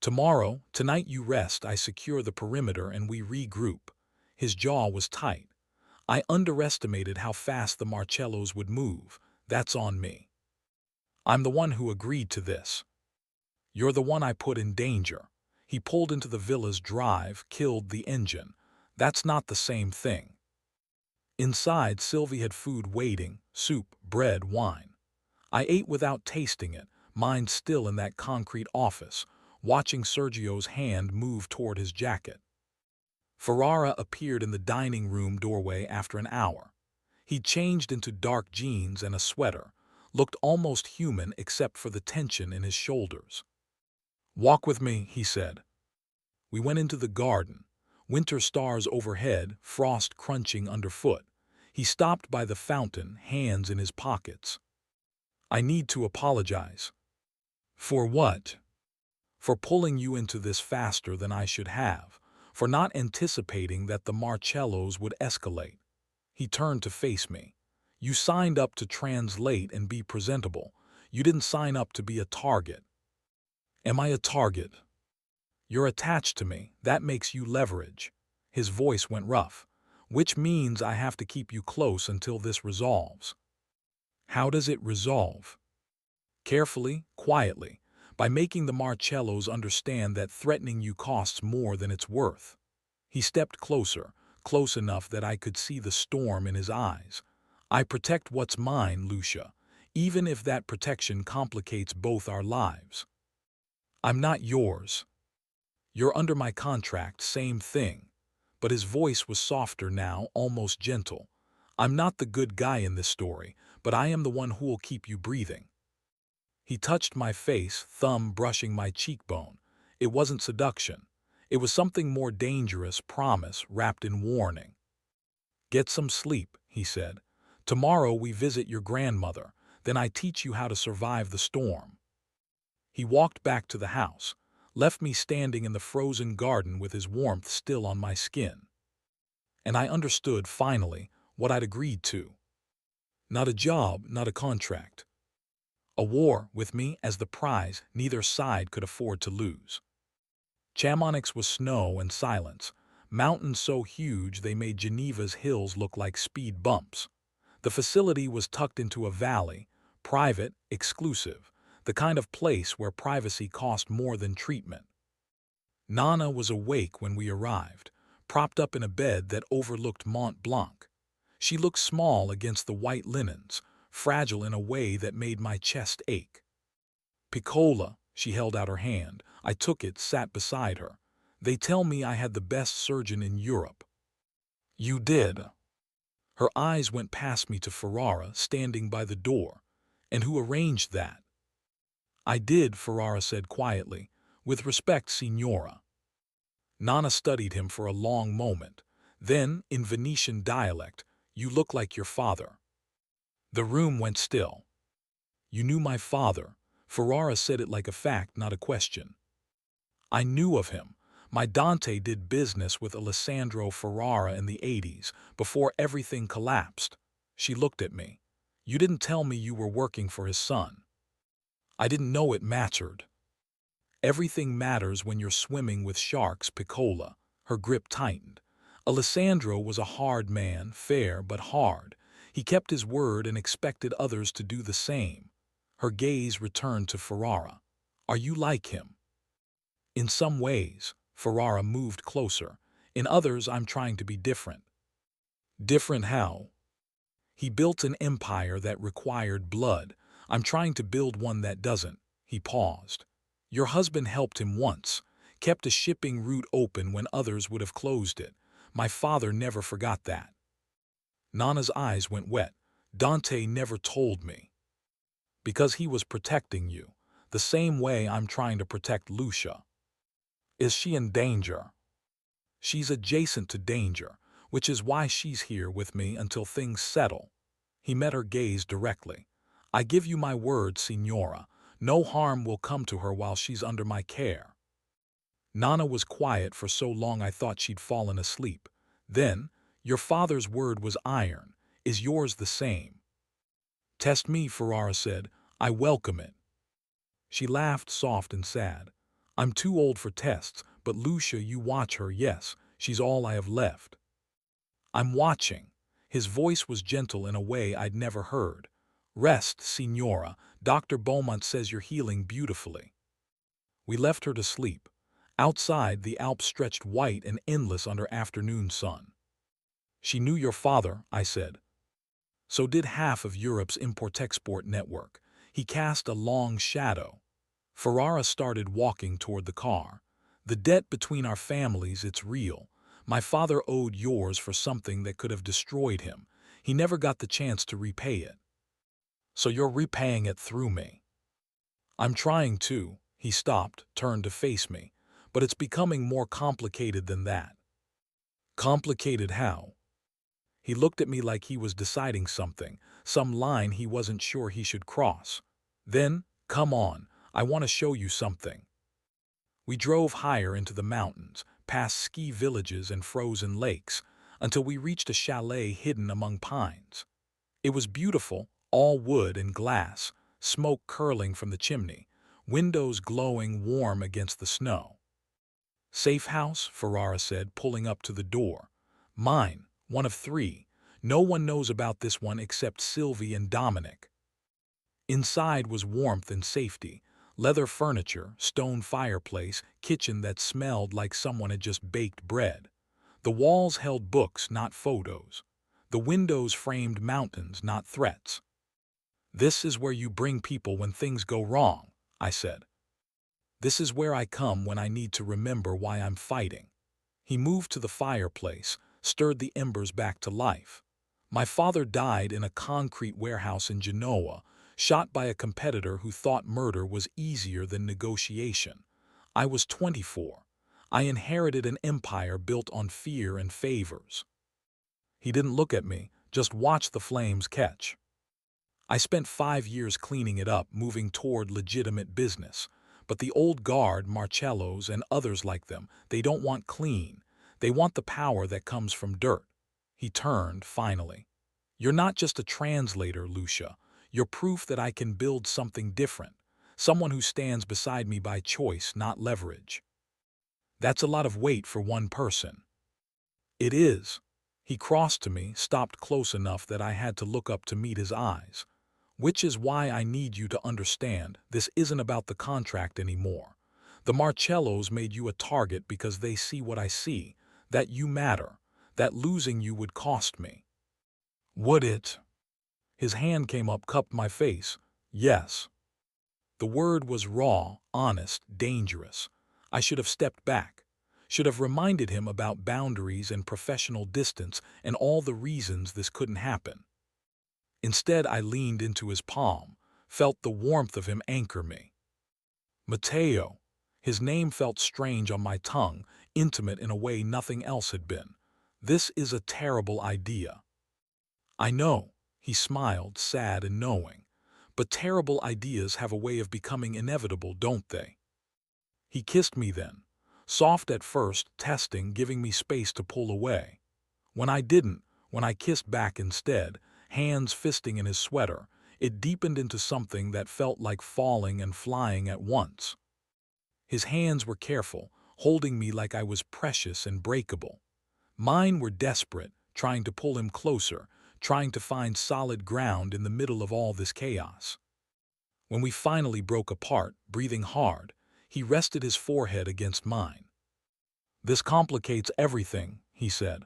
Tonight you rest, I secure the perimeter and we regroup. His jaw was tight. I underestimated how fast the Marcellos would move. That's on me. I'm the one who agreed to this. You're the one I put in danger. He pulled into the villa's drive, killed the engine. That's not the same thing. Inside, Sylvie had food waiting, soup, bread, wine. I ate without tasting it, mind still in that concrete office, watching Sergio's hand move toward his jacket. Ferrara appeared in the dining room doorway after an hour. He'd changed into dark jeans and a sweater, looked almost human except for the tension in his shoulders. Walk with me, he said. We went into the garden. Winter stars overhead, frost crunching underfoot. He stopped by the fountain, hands in his pockets. I need to apologize. For what? For pulling you into this faster than I should have, for not anticipating that the Marcellos would escalate. He turned to face me. You signed up to translate and be presentable. You didn't sign up to be a target. Am I a target? You're attached to me. That makes you leverage. His voice went rough. Which means I have to keep you close until this resolves. How does it resolve? Carefully, quietly, by making the Marcellos understand that threatening you costs more than it's worth. He stepped closer, close enough that I could see the storm in his eyes. I protect what's mine, Lucia, even if that protection complicates both our lives. I'm not yours. You're under my contract, same thing. But his voice was softer now, almost gentle. I'm not the good guy in this story, but I am the one who will keep you breathing. He touched my face, thumb brushing my cheekbone. It wasn't seduction. It was something more dangerous, promise, wrapped in warning. Get some sleep, he said. Tomorrow we visit your grandmother, then I teach you how to survive the storm. He walked back to the house, left me standing in the frozen garden with his warmth still on my skin. And I understood, finally, what I'd agreed to. Not a job, not a contract. A war, with me as the prize neither side could afford to lose. Chamonix was snow and silence, mountains so huge they made Geneva's hills look like speed bumps. The facility was tucked into a valley, private, exclusive. the kind of place where privacy cost more than treatment. Nana was awake when we arrived, propped up in a bed that overlooked Mont Blanc. She looked small against the white linens, fragile in a way that made my chest ache. Piccola, she held out her hand. I took it, sat beside her. They tell me I had the best surgeon in Europe. You did. Her eyes went past me to Ferrara, standing by the door. And who arranged that? I did, Ferrara said quietly. With respect, Signora. Nana studied him for a long moment. Then, in Venetian dialect, you look like your father. The room went still. You knew my father. Ferrara said it like a fact, not a question. I knew of him. My Dante did business with Alessandro Ferrara in the 80s, before everything collapsed. She looked at me. You didn't tell me you were working for his son. I didn't know it mattered. Everything matters when you're swimming with sharks, Piccola. Her grip tightened. Alessandro was a hard man, fair but hard. He kept his word and expected others to do the same. Her gaze returned to Ferrara. Are you like him? In some ways, Ferrara moved closer. In others, I'm trying to be different. Different how? He built an empire that required blood. I'm trying to build one that doesn't. He paused. Your husband helped him once, kept a shipping route open when others would have closed it. My father never forgot that. Nana's eyes went wet. Dante never told me. Because he was protecting you, the same way I'm trying to protect Lucia. Is she in danger? She's adjacent to danger, which is why she's here with me until things settle. He met her gaze directly. I give you my word, Signora, no harm will come to her while she's under my care. Nana was quiet for so long I thought she'd fallen asleep. Then, your father's word was iron. Is yours the same? Test me, Ferrara said. I welcome it. She laughed, soft and sad. I'm too old for tests, but Lucia, you watch her, yes, she's all I have left. I'm watching. His voice was gentle in a way I'd never heard. Rest, Signora. Dr. Beaumont says you're healing beautifully. We left her to sleep. Outside, the Alps stretched white and endless under afternoon sun. She knew your father, I said. So did half of Europe's import-export network. He cast a long shadow. Ferrara started walking toward the car. The debt between our families, it's real. My father owed yours for something that could have destroyed him. He never got the chance to repay it. So you're repaying it through me. I'm trying to. He stopped, turned to face me. But it's becoming more complicated than that. Complicated how? He looked at me like he was deciding something, some line he wasn't sure he should cross. Then, come on, I want to show you something. We drove higher into the mountains, past ski villages and frozen lakes, until we reached a chalet hidden among pines. It was beautiful, all wood and glass, smoke curling from the chimney, windows glowing warm against the snow. Safe house, Ferrara said, pulling up to the door. Mine, one of 3. No one knows about this one except Sylvie and Dominic. Inside was warmth and safety. Leather furniture, stone fireplace, kitchen that smelled like someone had just baked bread. The walls held books, not photos. The windows framed mountains, not threats. This is where you bring people when things go wrong, I said. This is where I come when I need to remember why I'm fighting. He moved to the fireplace, stirred the embers back to life. My father died in a concrete warehouse in Genoa, shot by a competitor who thought murder was easier than negotiation. I was 24. I inherited an empire built on fear and favors. He didn't look at me, just watched the flames catch. I spent 5 years cleaning it up, moving toward legitimate business. But the old guard, Marcellos and others like them, they don't want clean. They want the power that comes from dirt. He turned, finally. You're not just a translator, Lucia. You're proof that I can build something different. Someone who stands beside me by choice, not leverage. That's a lot of weight for one person. It is. He crossed to me, stopped close enough that I had to look up to meet his eyes. Which is why I need you to understand this isn't about the contract anymore. The Marcellos made you a target because they see what I see, that you matter, that losing you would cost me. Would it? His hand came up, cupped my face. Yes. The word was raw, honest, dangerous. I should have stepped back, should have reminded him about boundaries and professional distance and all the reasons this couldn't happen. Instead, I leaned into his palm, felt the warmth of him anchor me. Mateo. His name felt strange on my tongue, intimate in a way nothing else had been. This is a terrible idea. I know, he smiled, sad and knowing. But terrible ideas have a way of becoming inevitable, don't they? He kissed me then, soft at first, testing, giving me space to pull away. When I didn't, when I kissed back instead, hands fisting in his sweater, it deepened into something that felt like falling and flying at once. His hands were careful, holding me like I was precious and breakable. Mine were desperate, trying to pull him closer, trying to find solid ground in the middle of all this chaos. When we finally broke apart, breathing hard, he rested his forehead against mine. This complicates everything, he said.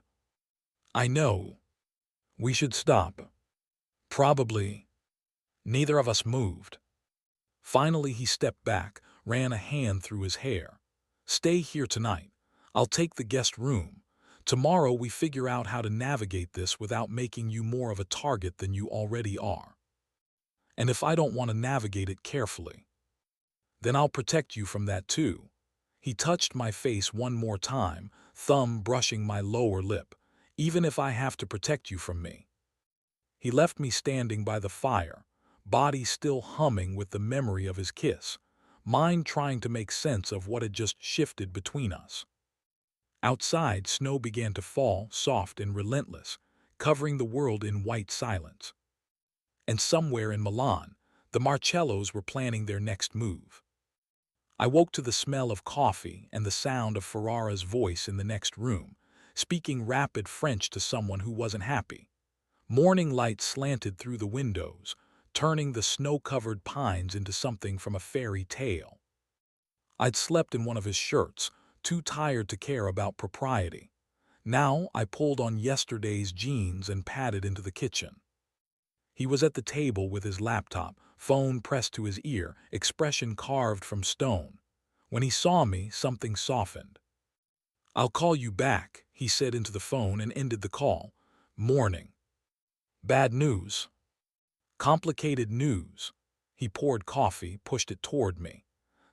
I know. We should stop. Probably. Neither of us moved. Finally, he stepped back, ran a hand through his hair. Stay here tonight. I'll take the guest room. Tomorrow we figure out how to navigate this without making you more of a target than you already are. And if I don't want to navigate it carefully, then I'll protect you from that too. He touched my face one more time, thumb brushing my lower lip, even if I have to protect you from me. He left me standing by the fire, body still humming with the memory of his kiss, mind trying to make sense of what had just shifted between us. Outside, snow began to fall, soft and relentless, covering the world in white silence. And somewhere in Milan, the Marcellos were planning their next move. I woke to the smell of coffee and the sound of Ferrara's voice in the next room, speaking rapid French to someone who wasn't happy. Morning light slanted through the windows, turning the snow-covered pines into something from a fairy tale. I'd slept in one of his shirts, too tired to care about propriety. Now I pulled on yesterday's jeans and padded into the kitchen. He was at the table with his laptop, phone pressed to his ear, expression carved from stone. When he saw me, something softened. "I'll call you back," he said into the phone and ended the call. Morning. Bad news. Complicated news. He poured coffee, pushed it toward me.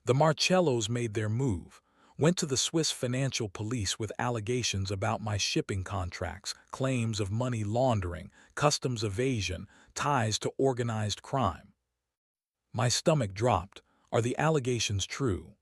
The Marcellos made their move, went to the Swiss financial police with allegations about my shipping contracts, claims of money laundering, customs evasion, ties to organized crime. My stomach dropped. Are the allegations true?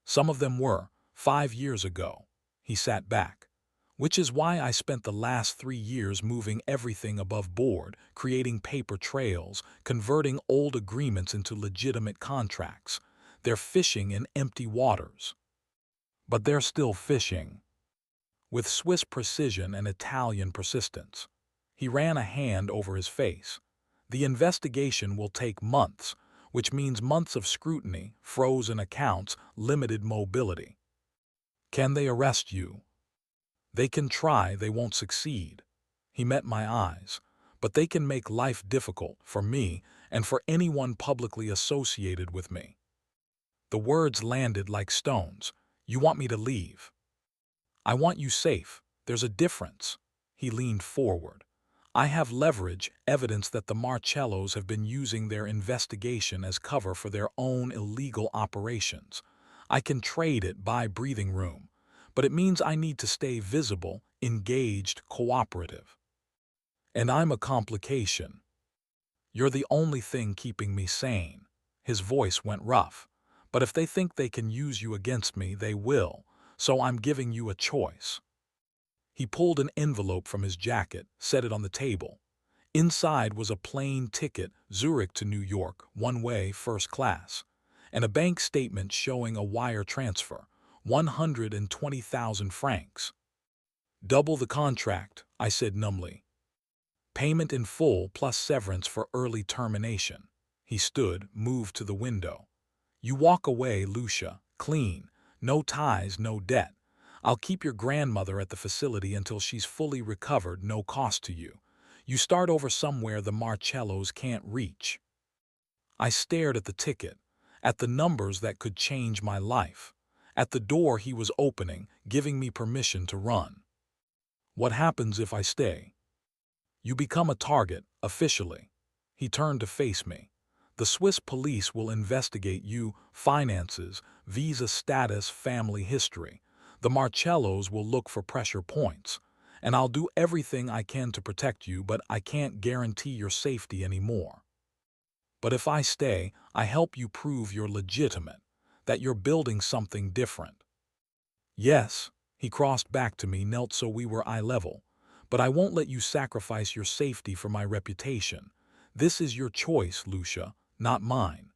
Some of them were, 5 years ago. He sat back. Which is why I spent the last 3 years moving everything above board, creating paper trails, converting old agreements into legitimate contracts. They're fishing in empty waters. But they're still fishing. With Swiss precision and Italian persistence. He ran a hand over his face. The investigation will take months, which means months of scrutiny, frozen accounts, limited mobility. Can they arrest you? They can try, they won't succeed. He met my eyes. But they can make life difficult for me and for anyone publicly associated with me. The words landed like stones. You want me to leave? I want you safe. There's a difference. He leaned forward. I have leverage, evidence that the Marcellos have been using their investigation as cover for their own illegal operations. I can trade it, buy breathing room. But it means I need to stay visible, engaged, cooperative. And I'm a complication. You're the only thing keeping me sane. His voice went rough. But if they think they can use you against me, they will. So I'm giving you a choice. He pulled an envelope from his jacket, set it on the table. Inside was a plain ticket, Zurich to New York, one-way, first class, and a bank statement showing a wire transfer, 120,000 francs. Double the contract, I said numbly. Payment in full plus severance for early termination. He stood, moved to the window. You walk away, Lucia, clean. No ties, no debt. I'll keep your grandmother at the facility until she's fully recovered, no cost to you. You start over somewhere the Marcellos can't reach. I stared at the ticket, at the numbers that could change my life, at the door he was opening, giving me permission to run. What happens if I stay? You become a target, officially. He turned to face me. The Swiss police will investigate you, finances, visa status, family history. The Marcellos will look for pressure points. And I'll do everything I can to protect you, but I can't guarantee your safety anymore. But if I stay, I help you prove you're legitimate, that you're building something different. Yes, he crossed back to me, knelt so we were eye level. But I won't let you sacrifice your safety for my reputation. This is your choice, Lucia, not mine.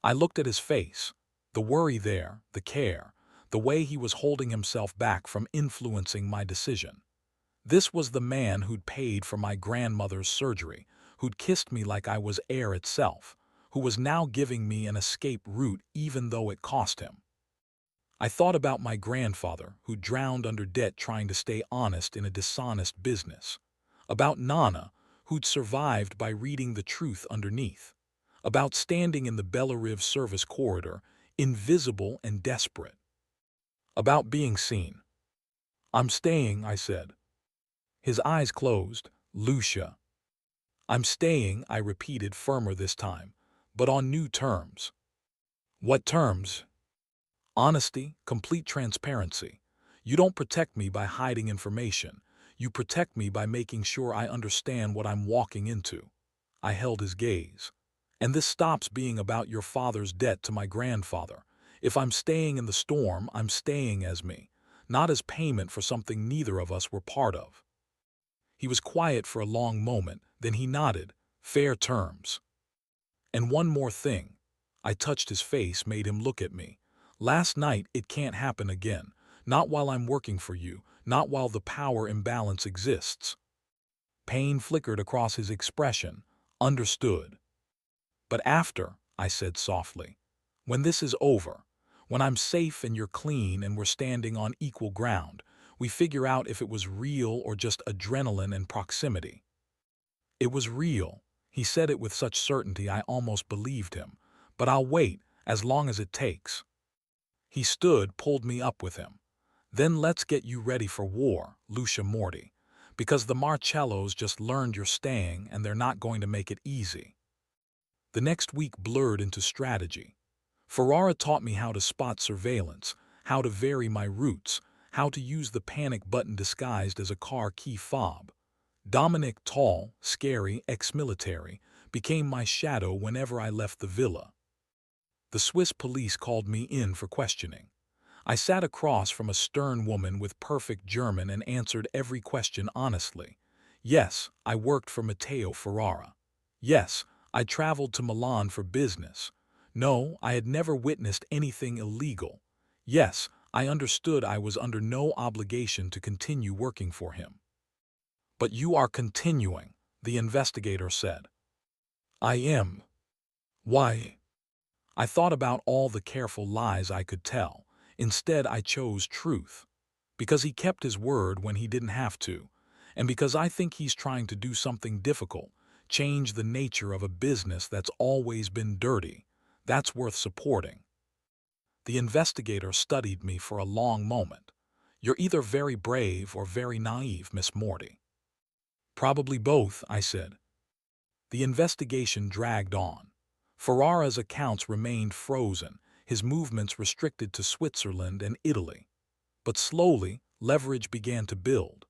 I looked at his face, the worry there, the care, the way he was holding himself back from influencing my decision. This was the man who'd paid for my grandmother's surgery, who'd kissed me like I was air itself, who was now giving me an escape route even though it cost him. I thought about my grandfather, who drowned under debt trying to stay honest in a dishonest business. About Nana, who'd survived by reading the truth underneath. About standing in the Belarive service corridor, invisible and desperate. About being seen. I'm staying, I said. His eyes closed. Lucia. I'm staying, I repeated, firmer this time, but on new terms. What terms? Honesty, complete transparency. You don't protect me by hiding information. You protect me by making sure I understand what I'm walking into. I held his gaze. And this stops being about your father's debt to my grandfather. If I'm staying in the storm, I'm staying as me, not as payment for something neither of us were part of. He was quiet for a long moment, then he nodded. Fair terms. And one more thing. I touched his face, made him look at me. Last night, it can't happen again. Not while I'm working for you, not while the power imbalance exists. Pain flickered across his expression. Understood. But after, I said softly, when this is over, when I'm safe and you're clean and we're standing on equal ground, we figure out if it was real or just adrenaline and proximity. It was real. He said it with such certainty I almost believed him. But I'll wait, as long as it takes. He stood, pulled me up with him. Then let's get you ready for war, Lucia Morty. Because the Marcellos just learned you're staying and they're not going to make it easy. The next week blurred into strategy. Ferrara taught me how to spot surveillance, how to vary my routes, how to use the panic button disguised as a car key fob. Dominic, tall, scary, ex-military, became my shadow whenever I left the villa. The Swiss police called me in for questioning. I sat across from a stern woman with perfect German and answered every question honestly. Yes, I worked for Matteo Ferrara. Yes, I traveled to Milan for business. No, I had never witnessed anything illegal. Yes, I understood I was under no obligation to continue working for him. But you are continuing, the investigator said. I am. Why? I thought about all the careful lies I could tell. Instead, I chose truth. Because he kept his word when he didn't have to. And because I think he's trying to do something difficult, change the nature of a business that's always been dirty. That's worth supporting. The investigator studied me for a long moment. You're either very brave or very naive, Miss Morty. Probably both, I said. The investigation dragged on. Ferrara's accounts remained frozen, his movements restricted to Switzerland and Italy. But slowly, leverage began to build.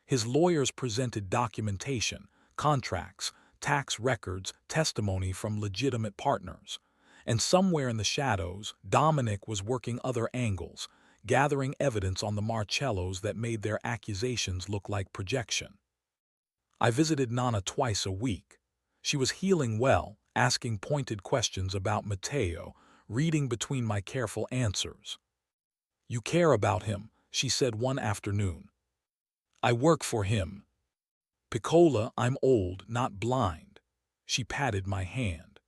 His lawyers presented documentation, contracts, tax records, testimony from legitimate partners. And somewhere in the shadows, Dominic was working other angles, gathering evidence on the Marcellos that made their accusations look like projection. I visited Nana twice a week. She was healing well, asking pointed questions about Matteo, reading between my careful answers. You care about him, she said one afternoon. I work for him. Piccola, I'm old, not blind. She patted my hand.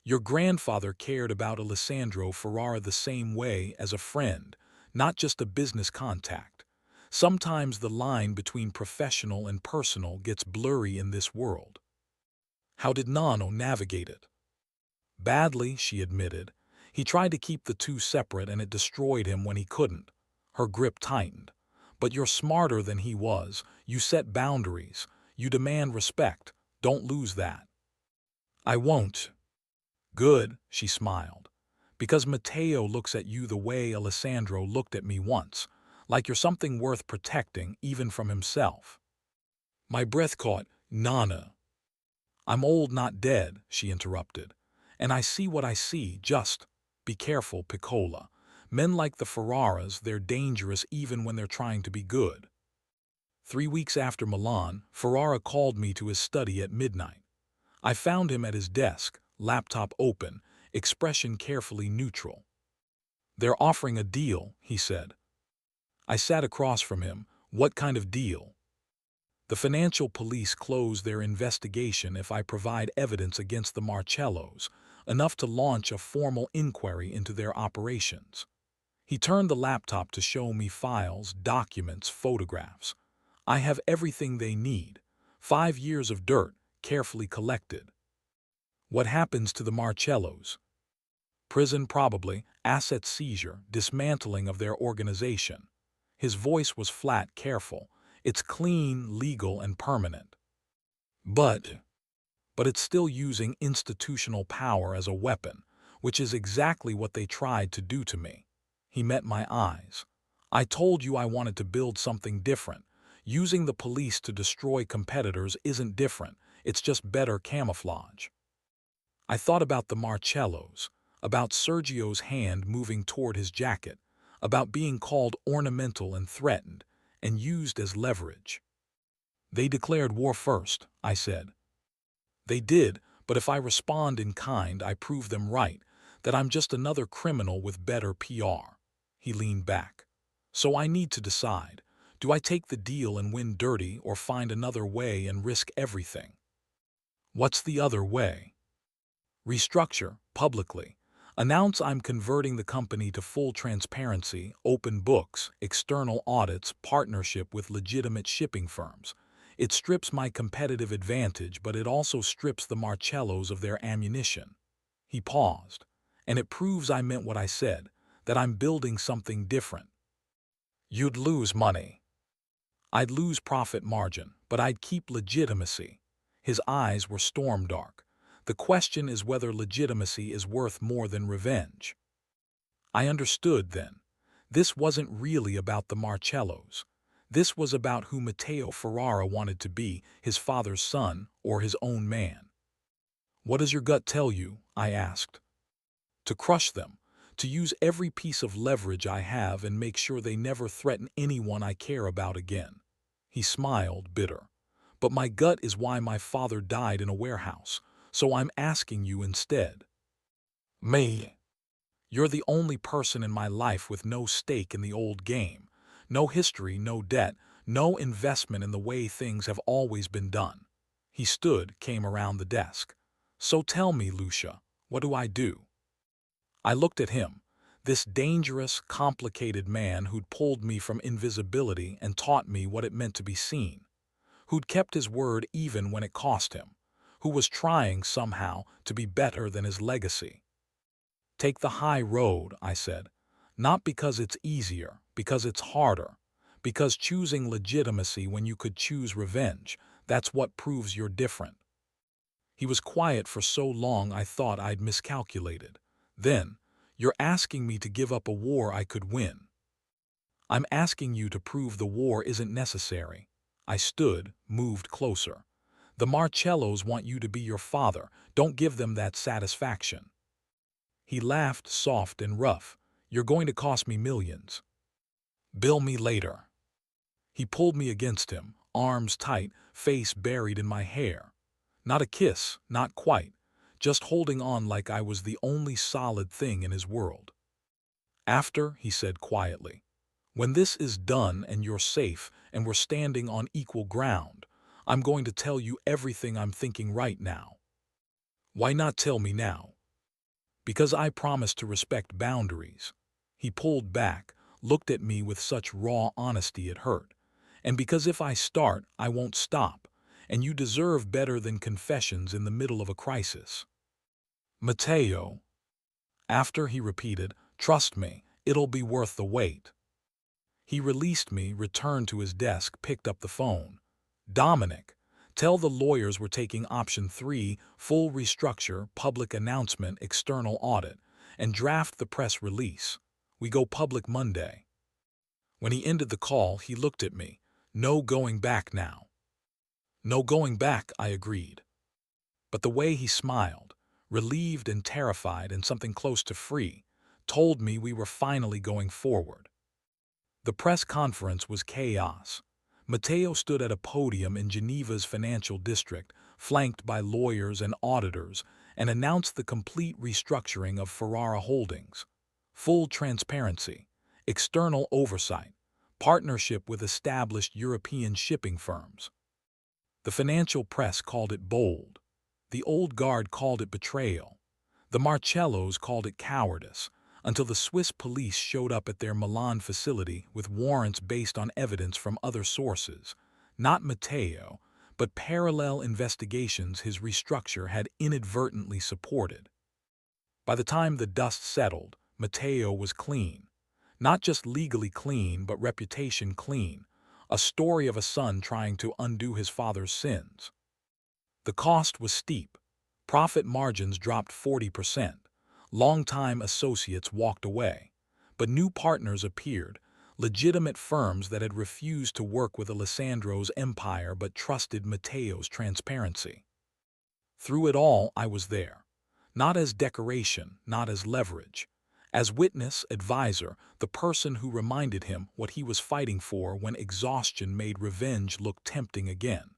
Your grandfather cared about Alessandro Ferrara the same way as a friend, not just a business contact. Sometimes the line between professional and personal gets blurry in this world. How did Nano navigate it? Badly, she admitted. He tried to keep the two separate and it destroyed him when he couldn't. Her grip tightened. But you're smarter than he was. You set boundaries. You demand respect. Don't lose that. I won't. Good, she smiled. Because Matteo looks at you the way Alessandro looked at me once, like you're something worth protecting even from himself. My breath caught. Nana. I'm old, not dead, she interrupted. And I see what I see, just be careful, Piccola. Men like the Ferraras, they're dangerous even when they're trying to be good. 3 weeks after Milan, Ferrara called me to his study at midnight. I found him at his desk, laptop open, expression carefully neutral. They're offering a deal, he said. I sat across from him. What kind of deal? The financial police close their investigation if I provide evidence against the Marcellos, enough to launch a formal inquiry into their operations. He turned the laptop to show me files, documents, photographs. I have everything they need. 5 years of dirt, carefully collected. What happens to the Marcellos? Prison probably, asset seizure, dismantling of their organization. His voice was flat, careful. It's clean, legal, and permanent. But it's still using institutional power as a weapon, which is exactly what they tried to do to me. He met my eyes. I told you I wanted to build something different. Using the police to destroy competitors isn't different, it's just better camouflage. I thought about the Marcellos, about Sergio's hand moving toward his jacket, about being called ornamental and threatened, and used as leverage. They declared war first, I said. They did, but if I respond in kind, I prove them right, that I'm just another criminal with better PR. He leaned back. So I need to decide. Do I take the deal and win dirty or find another way and risk everything? What's the other way? Restructure, publicly. Announce I'm converting the company to full transparency, open books, external audits, partnership with legitimate shipping firms. It strips my competitive advantage, but it also strips the Marcellos of their ammunition. He paused. And it proves I meant what I said, that I'm building something different. You'd lose money. I'd lose profit margin, but I'd keep legitimacy. His eyes were storm dark. The question is whether legitimacy is worth more than revenge. I understood then. This wasn't really about the Marcellos. This was about who Matteo Ferrara wanted to be, his father's son or his own man. What does your gut tell you? I asked. To crush them, to use every piece of leverage I have and make sure they never threaten anyone I care about again. He smiled, bitter. But my gut is why my father died in a warehouse, so I'm asking you instead. Me. You're the only person in my life with no stake in the old game. No history, no debt, no investment in the way things have always been done. He stood, came around the desk. So tell me, Lucia, what do I do? I looked at him, this dangerous, complicated man who'd pulled me from invisibility and taught me what it meant to be seen, who'd kept his word even when it cost him, who was trying somehow to be better than his legacy. Take the high road, I said, not because it's easier, because it's harder, because choosing legitimacy when you could choose revenge, that's what proves you're different. He was quiet for so long I thought I'd miscalculated. Then, you're asking me to give up a war I could win. I'm asking you to prove the war isn't necessary. I stood, moved closer. The Marcellos want you to be your father. Don't give them that satisfaction. He laughed, soft and rough. You're going to cost me millions. Bill me later. He pulled me against him, arms tight, face buried in my hair. Not a kiss, not quite, just holding on like I was the only solid thing in his world. After, he said quietly, when this is done and you're safe and we're standing on equal ground, I'm going to tell you everything I'm thinking right now. Why not tell me now? Because I promised to respect boundaries. He pulled back, looked at me with such raw honesty it hurt. And because if I start, I won't stop, and you deserve better than confessions in the middle of a crisis. Matteo. After he repeated, trust me, it'll be worth the wait. He released me, returned to his desk, picked up the phone. Dominic, tell the lawyers we're taking option 3, full restructure, public announcement, external audit, and draft the press release. We go public Monday. When he ended the call, he looked at me. No going back now. No going back, I agreed. But the way he smiled, relieved and terrified and something close to free, told me we were finally going forward. The press conference was chaos. Matteo stood at a podium in Geneva's financial district, flanked by lawyers and auditors, and announced the complete restructuring of Ferrara Holdings. Full transparency, external oversight, partnership with established European shipping firms. The financial press called it bold. The old guard called it betrayal. The Marcellos called it cowardice, until the Swiss police showed up at their Milan facility with warrants based on evidence from other sources, not Matteo, but parallel investigations his restructure had inadvertently supported. By the time the dust settled, Matteo was clean. Not just legally clean, but reputation clean, a story of a son trying to undo his father's sins. The cost was steep. Profit margins dropped 40%. Longtime associates walked away. But new partners appeared, legitimate firms that had refused to work with Alessandro's empire but trusted Matteo's transparency. Through it all, I was there. Not as decoration, not as leverage. As witness, advisor, the person who reminded him what he was fighting for when exhaustion made revenge look tempting again.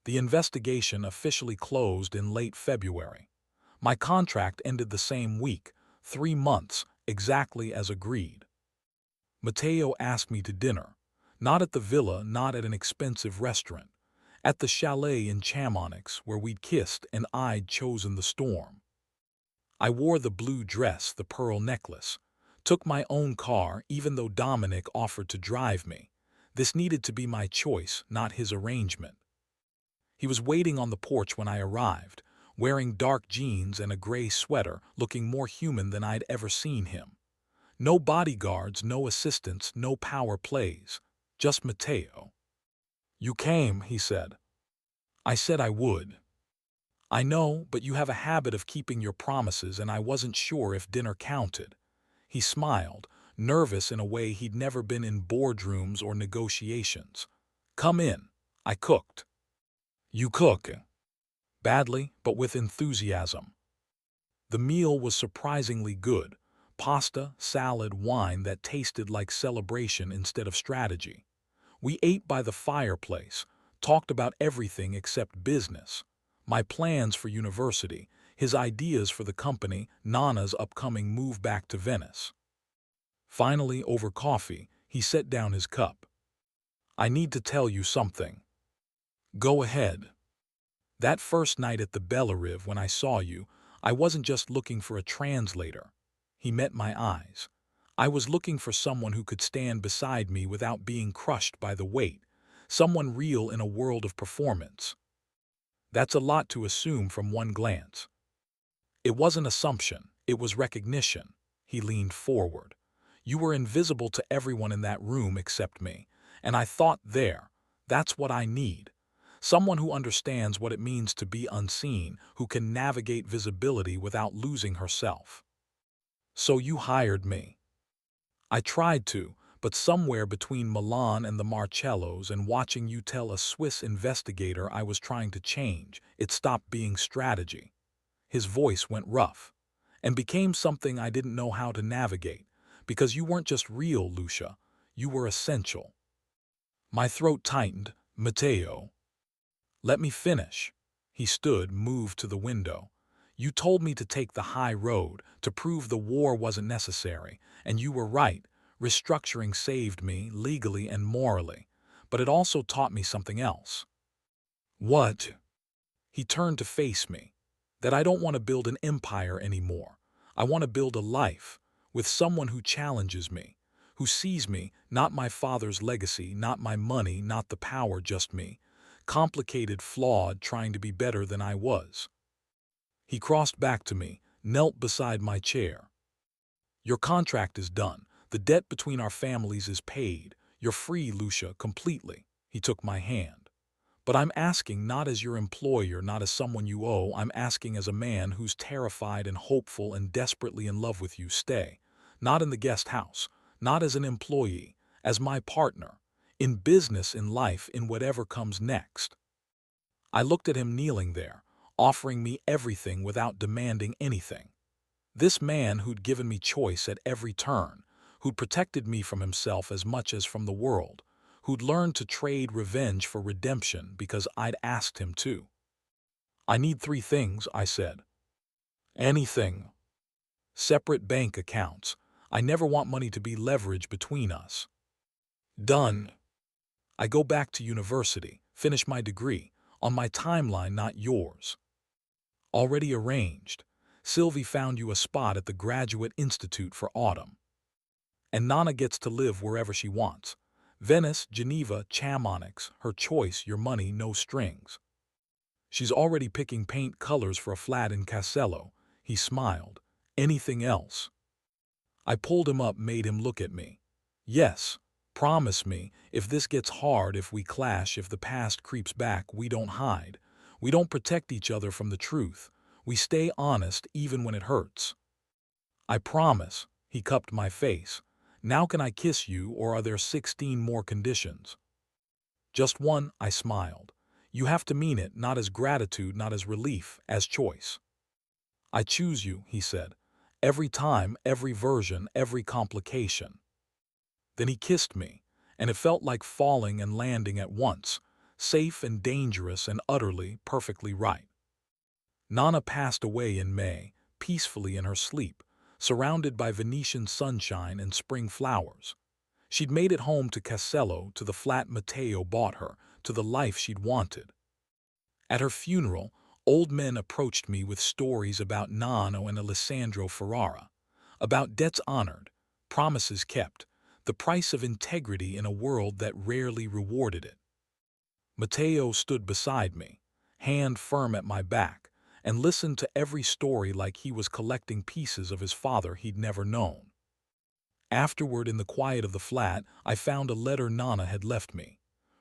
The investigation officially closed in late February. My contract ended the same week, 3 months, exactly as agreed. Matteo asked me to dinner, not at the villa, not at an expensive restaurant, at the chalet in Chamonix where we'd kissed and I'd chosen the storm. I wore the blue dress, the pearl necklace, took my own car even though Dominic offered to drive me. This needed to be my choice, not his arrangement. He was waiting on the porch when I arrived, wearing dark jeans and a gray sweater, looking more human than I'd ever seen him. No bodyguards, no assistants, no power plays. Just Matteo. You came, he said. I said I would. I know, but you have a habit of keeping your promises and I wasn't sure if dinner counted. He smiled, nervous in a way he'd never been in boardrooms or negotiations. Come in. I cooked. You cook. Badly, but with enthusiasm. The meal was surprisingly good. Pasta, salad, wine that tasted like celebration instead of strategy. We ate by the fireplace, talked about everything except business. My plans for university, his ideas for the company, Nana's upcoming move back to Venice. Finally, over coffee, he set down his cup. I need to tell you something. Go ahead. That first night at the Bellarive when I saw you, I wasn't just looking for a translator. He met my eyes. I was looking for someone who could stand beside me without being crushed by the weight, someone real in a world of performance. That's a lot to assume from one glance. It wasn't assumption, it was recognition. He leaned forward. You were invisible to everyone in that room except me, and I thought that's what I need. Someone who understands what it means to be unseen, who can navigate visibility without losing herself. So you hired me. I tried to, but somewhere between Milan and the Marcellos and watching you tell a Swiss investigator I was trying to change, it stopped being strategy. His voice went rough, and became something I didn't know how to navigate, because you weren't just real, Lucia, you were essential. My throat tightened. Matteo. Let me finish. He stood, moved to the window. You told me to take the high road, to prove the war wasn't necessary, and you were right. Restructuring saved me, legally and morally. But it also taught me something else. What? He turned to face me. That I don't want to build an empire anymore. I want to build a life with someone who challenges me, who sees me, not my father's legacy, not my money, not the power, just me. Complicated, flawed, trying to be better than I was. He crossed back to me, knelt beside my chair. Your contract is done. The debt between our families is paid. You're free, Lucia, completely. He took my hand. But I'm asking not as your employer, not as someone you owe. I'm asking as a man who's terrified and hopeful and desperately in love with you. Stay. Not in the guest house. Not as an employee. As my partner. In business, in life, in whatever comes next. I looked at him kneeling there, offering me everything without demanding anything. This man who'd given me choice at every turn, who'd protected me from himself as much as from the world, who'd learned to trade revenge for redemption because I'd asked him to. I need 3 things, I said. Anything. Separate bank accounts. I never want money to be leverage between us. Done. I go back to university, finish my degree, on my timeline, not yours. Already arranged. Sylvie found you a spot at the Graduate Institute for autumn. And Nana gets to live wherever she wants. Venice, Geneva, Chamonix, her choice, your money, no strings. She's already picking paint colors for a flat in Castello. He smiled. Anything else? I pulled him up, made him look at me. Yes, promise me, if this gets hard, if we clash, if the past creeps back, we don't hide. We don't protect each other from the truth. We stay honest even when it hurts. I promise. He cupped my face. Now can I kiss you, or are there 16 more conditions? Just one, I smiled. You have to mean it, not as gratitude, not as relief, as choice. I choose you, he said. Every time, every version, every complication. Then he kissed me, and it felt like falling and landing at once, safe and dangerous and utterly, perfectly right. Nana passed away in May, peacefully in her sleep, surrounded by Venetian sunshine and spring flowers. She'd made it home to Castello, to the flat Matteo bought her, to the life she'd wanted. At her funeral, old men approached me with stories about Nano and Alessandro Ferrara, about debts honored, promises kept, the price of integrity in a world that rarely rewarded it. Matteo stood beside me, hand firm at my back, and listened to every story like he was collecting pieces of his father he'd never known. Afterward, in the quiet of the flat, I found a letter Nana had left me,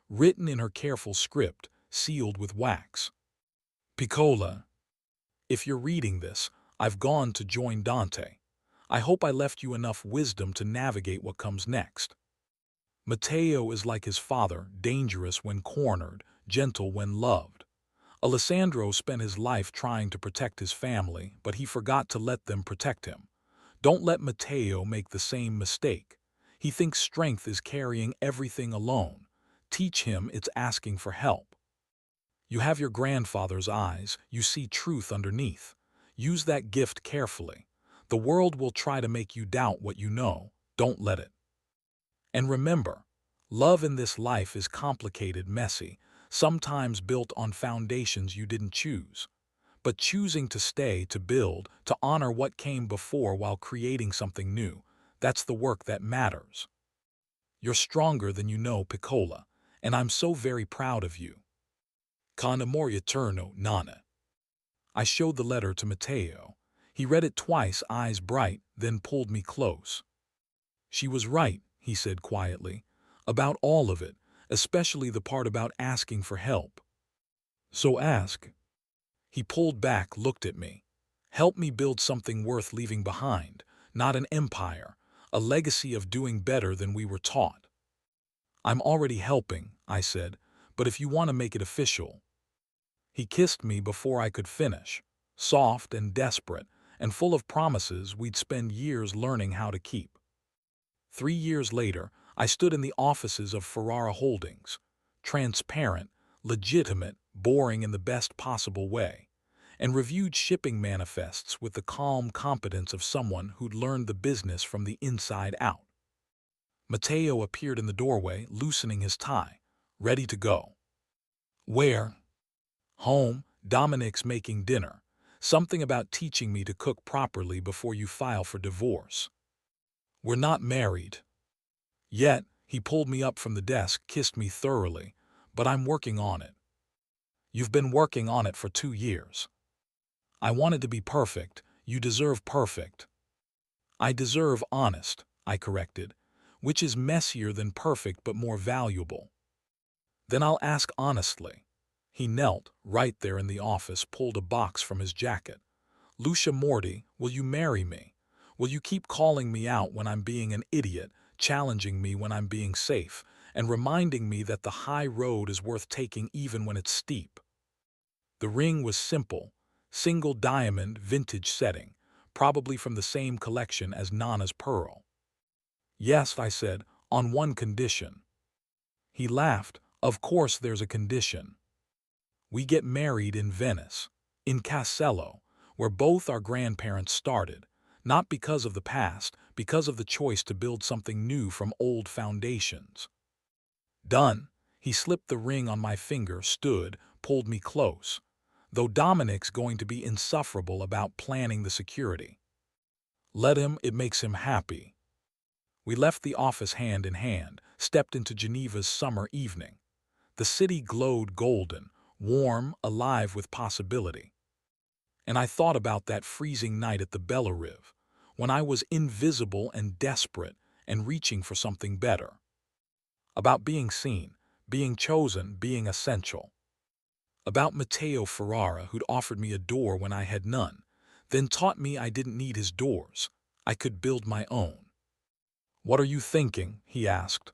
written in her careful script, sealed with wax. Piccola, if you're reading this, I've gone to join Dante. I hope I left you enough wisdom to navigate what comes next. Matteo is like his father, dangerous when cornered, gentle when loved. Alessandro spent his life trying to protect his family, but he forgot to let them protect him. Don't let Matteo make the same mistake. He thinks strength is carrying everything alone. Teach him it's asking for help. You have your grandfather's eyes, you see truth underneath. Use that gift carefully. The world will try to make you doubt what you know. Don't let it. And remember, love in this life is complicated, messy, sometimes built on foundations you didn't choose. But choosing to stay, to build, to honor what came before while creating something new, that's the work that matters. You're stronger than you know, Piccola, and I'm so very proud of you. Con amore eterno, Nana. I showed the letter to Matteo. He read it twice, eyes bright, then pulled me close. She was right, he said quietly, about all of it, especially the part about asking for help. So ask. He pulled back, looked at me. Help me build something worth leaving behind, not an empire, a legacy of doing better than we were taught. I'm already helping, I said, but if you want to make it official. He kissed me before I could finish, soft and desperate, and full of promises we'd spend years learning how to keep. 3 years later, I stood in the offices of Ferrara Holdings, transparent, legitimate, boring in the best possible way, and reviewed shipping manifests with the calm competence of someone who'd learned the business from the inside out. Matteo appeared in the doorway, loosening his tie, ready to go. Where? Home, Dominic's making dinner. Something about teaching me to cook properly before you file for divorce. We're not married. Yet, he pulled me up from the desk, kissed me thoroughly, but I'm working on it. You've been working on it for 2 years. I wanted to be perfect. You deserve perfect. I deserve honest, I corrected, which is messier than perfect but more valuable. Then I'll ask honestly. He knelt, right there in the office, pulled a box from his jacket. Lucia Morty, will you marry me? Will you keep calling me out when I'm being an idiot, challenging me when I'm being safe, and reminding me that the high road is worth taking even when it's steep? The ring was simple, single diamond, vintage setting, probably from the same collection as Nana's pearl. Yes, I said, on one condition. He laughed. Of course there's a condition. We get married in Venice, in Castello, where both our grandparents started, not because of the past, because of the choice to build something new from old foundations. Done. He slipped the ring on my finger, stood, pulled me close. Though Dominic's going to be insufferable about planning the security. Let him, it makes him happy. We left the office hand in hand, stepped into Geneva's summer evening. The city glowed golden, warm, alive with possibility. And I thought about that freezing night at the Bellarive, when I was invisible and desperate and reaching for something better. About being seen, being chosen, being essential. About Matteo Ferrara, who'd offered me a door when I had none, then taught me I didn't need his doors. I could build my own. What are you thinking? He asked.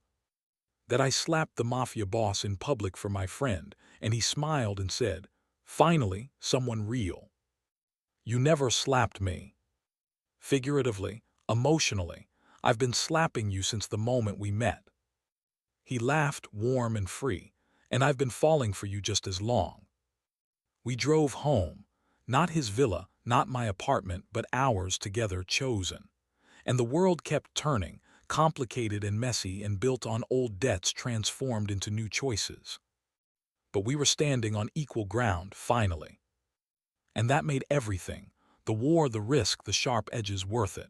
That I slapped the Mafia boss in public for my friend, and he smiled and said, finally, someone real. You never slapped me. Figuratively, emotionally, I've been slapping you since the moment we met. He laughed, warm and free, and I've been falling for you just as long. We drove home, not his villa, not my apartment, but ours together chosen. And the world kept turning, complicated and messy and built on old debts transformed into new choices. But we were standing on equal ground, finally. And that made everything, the war, the risk, the sharp edges, worth it.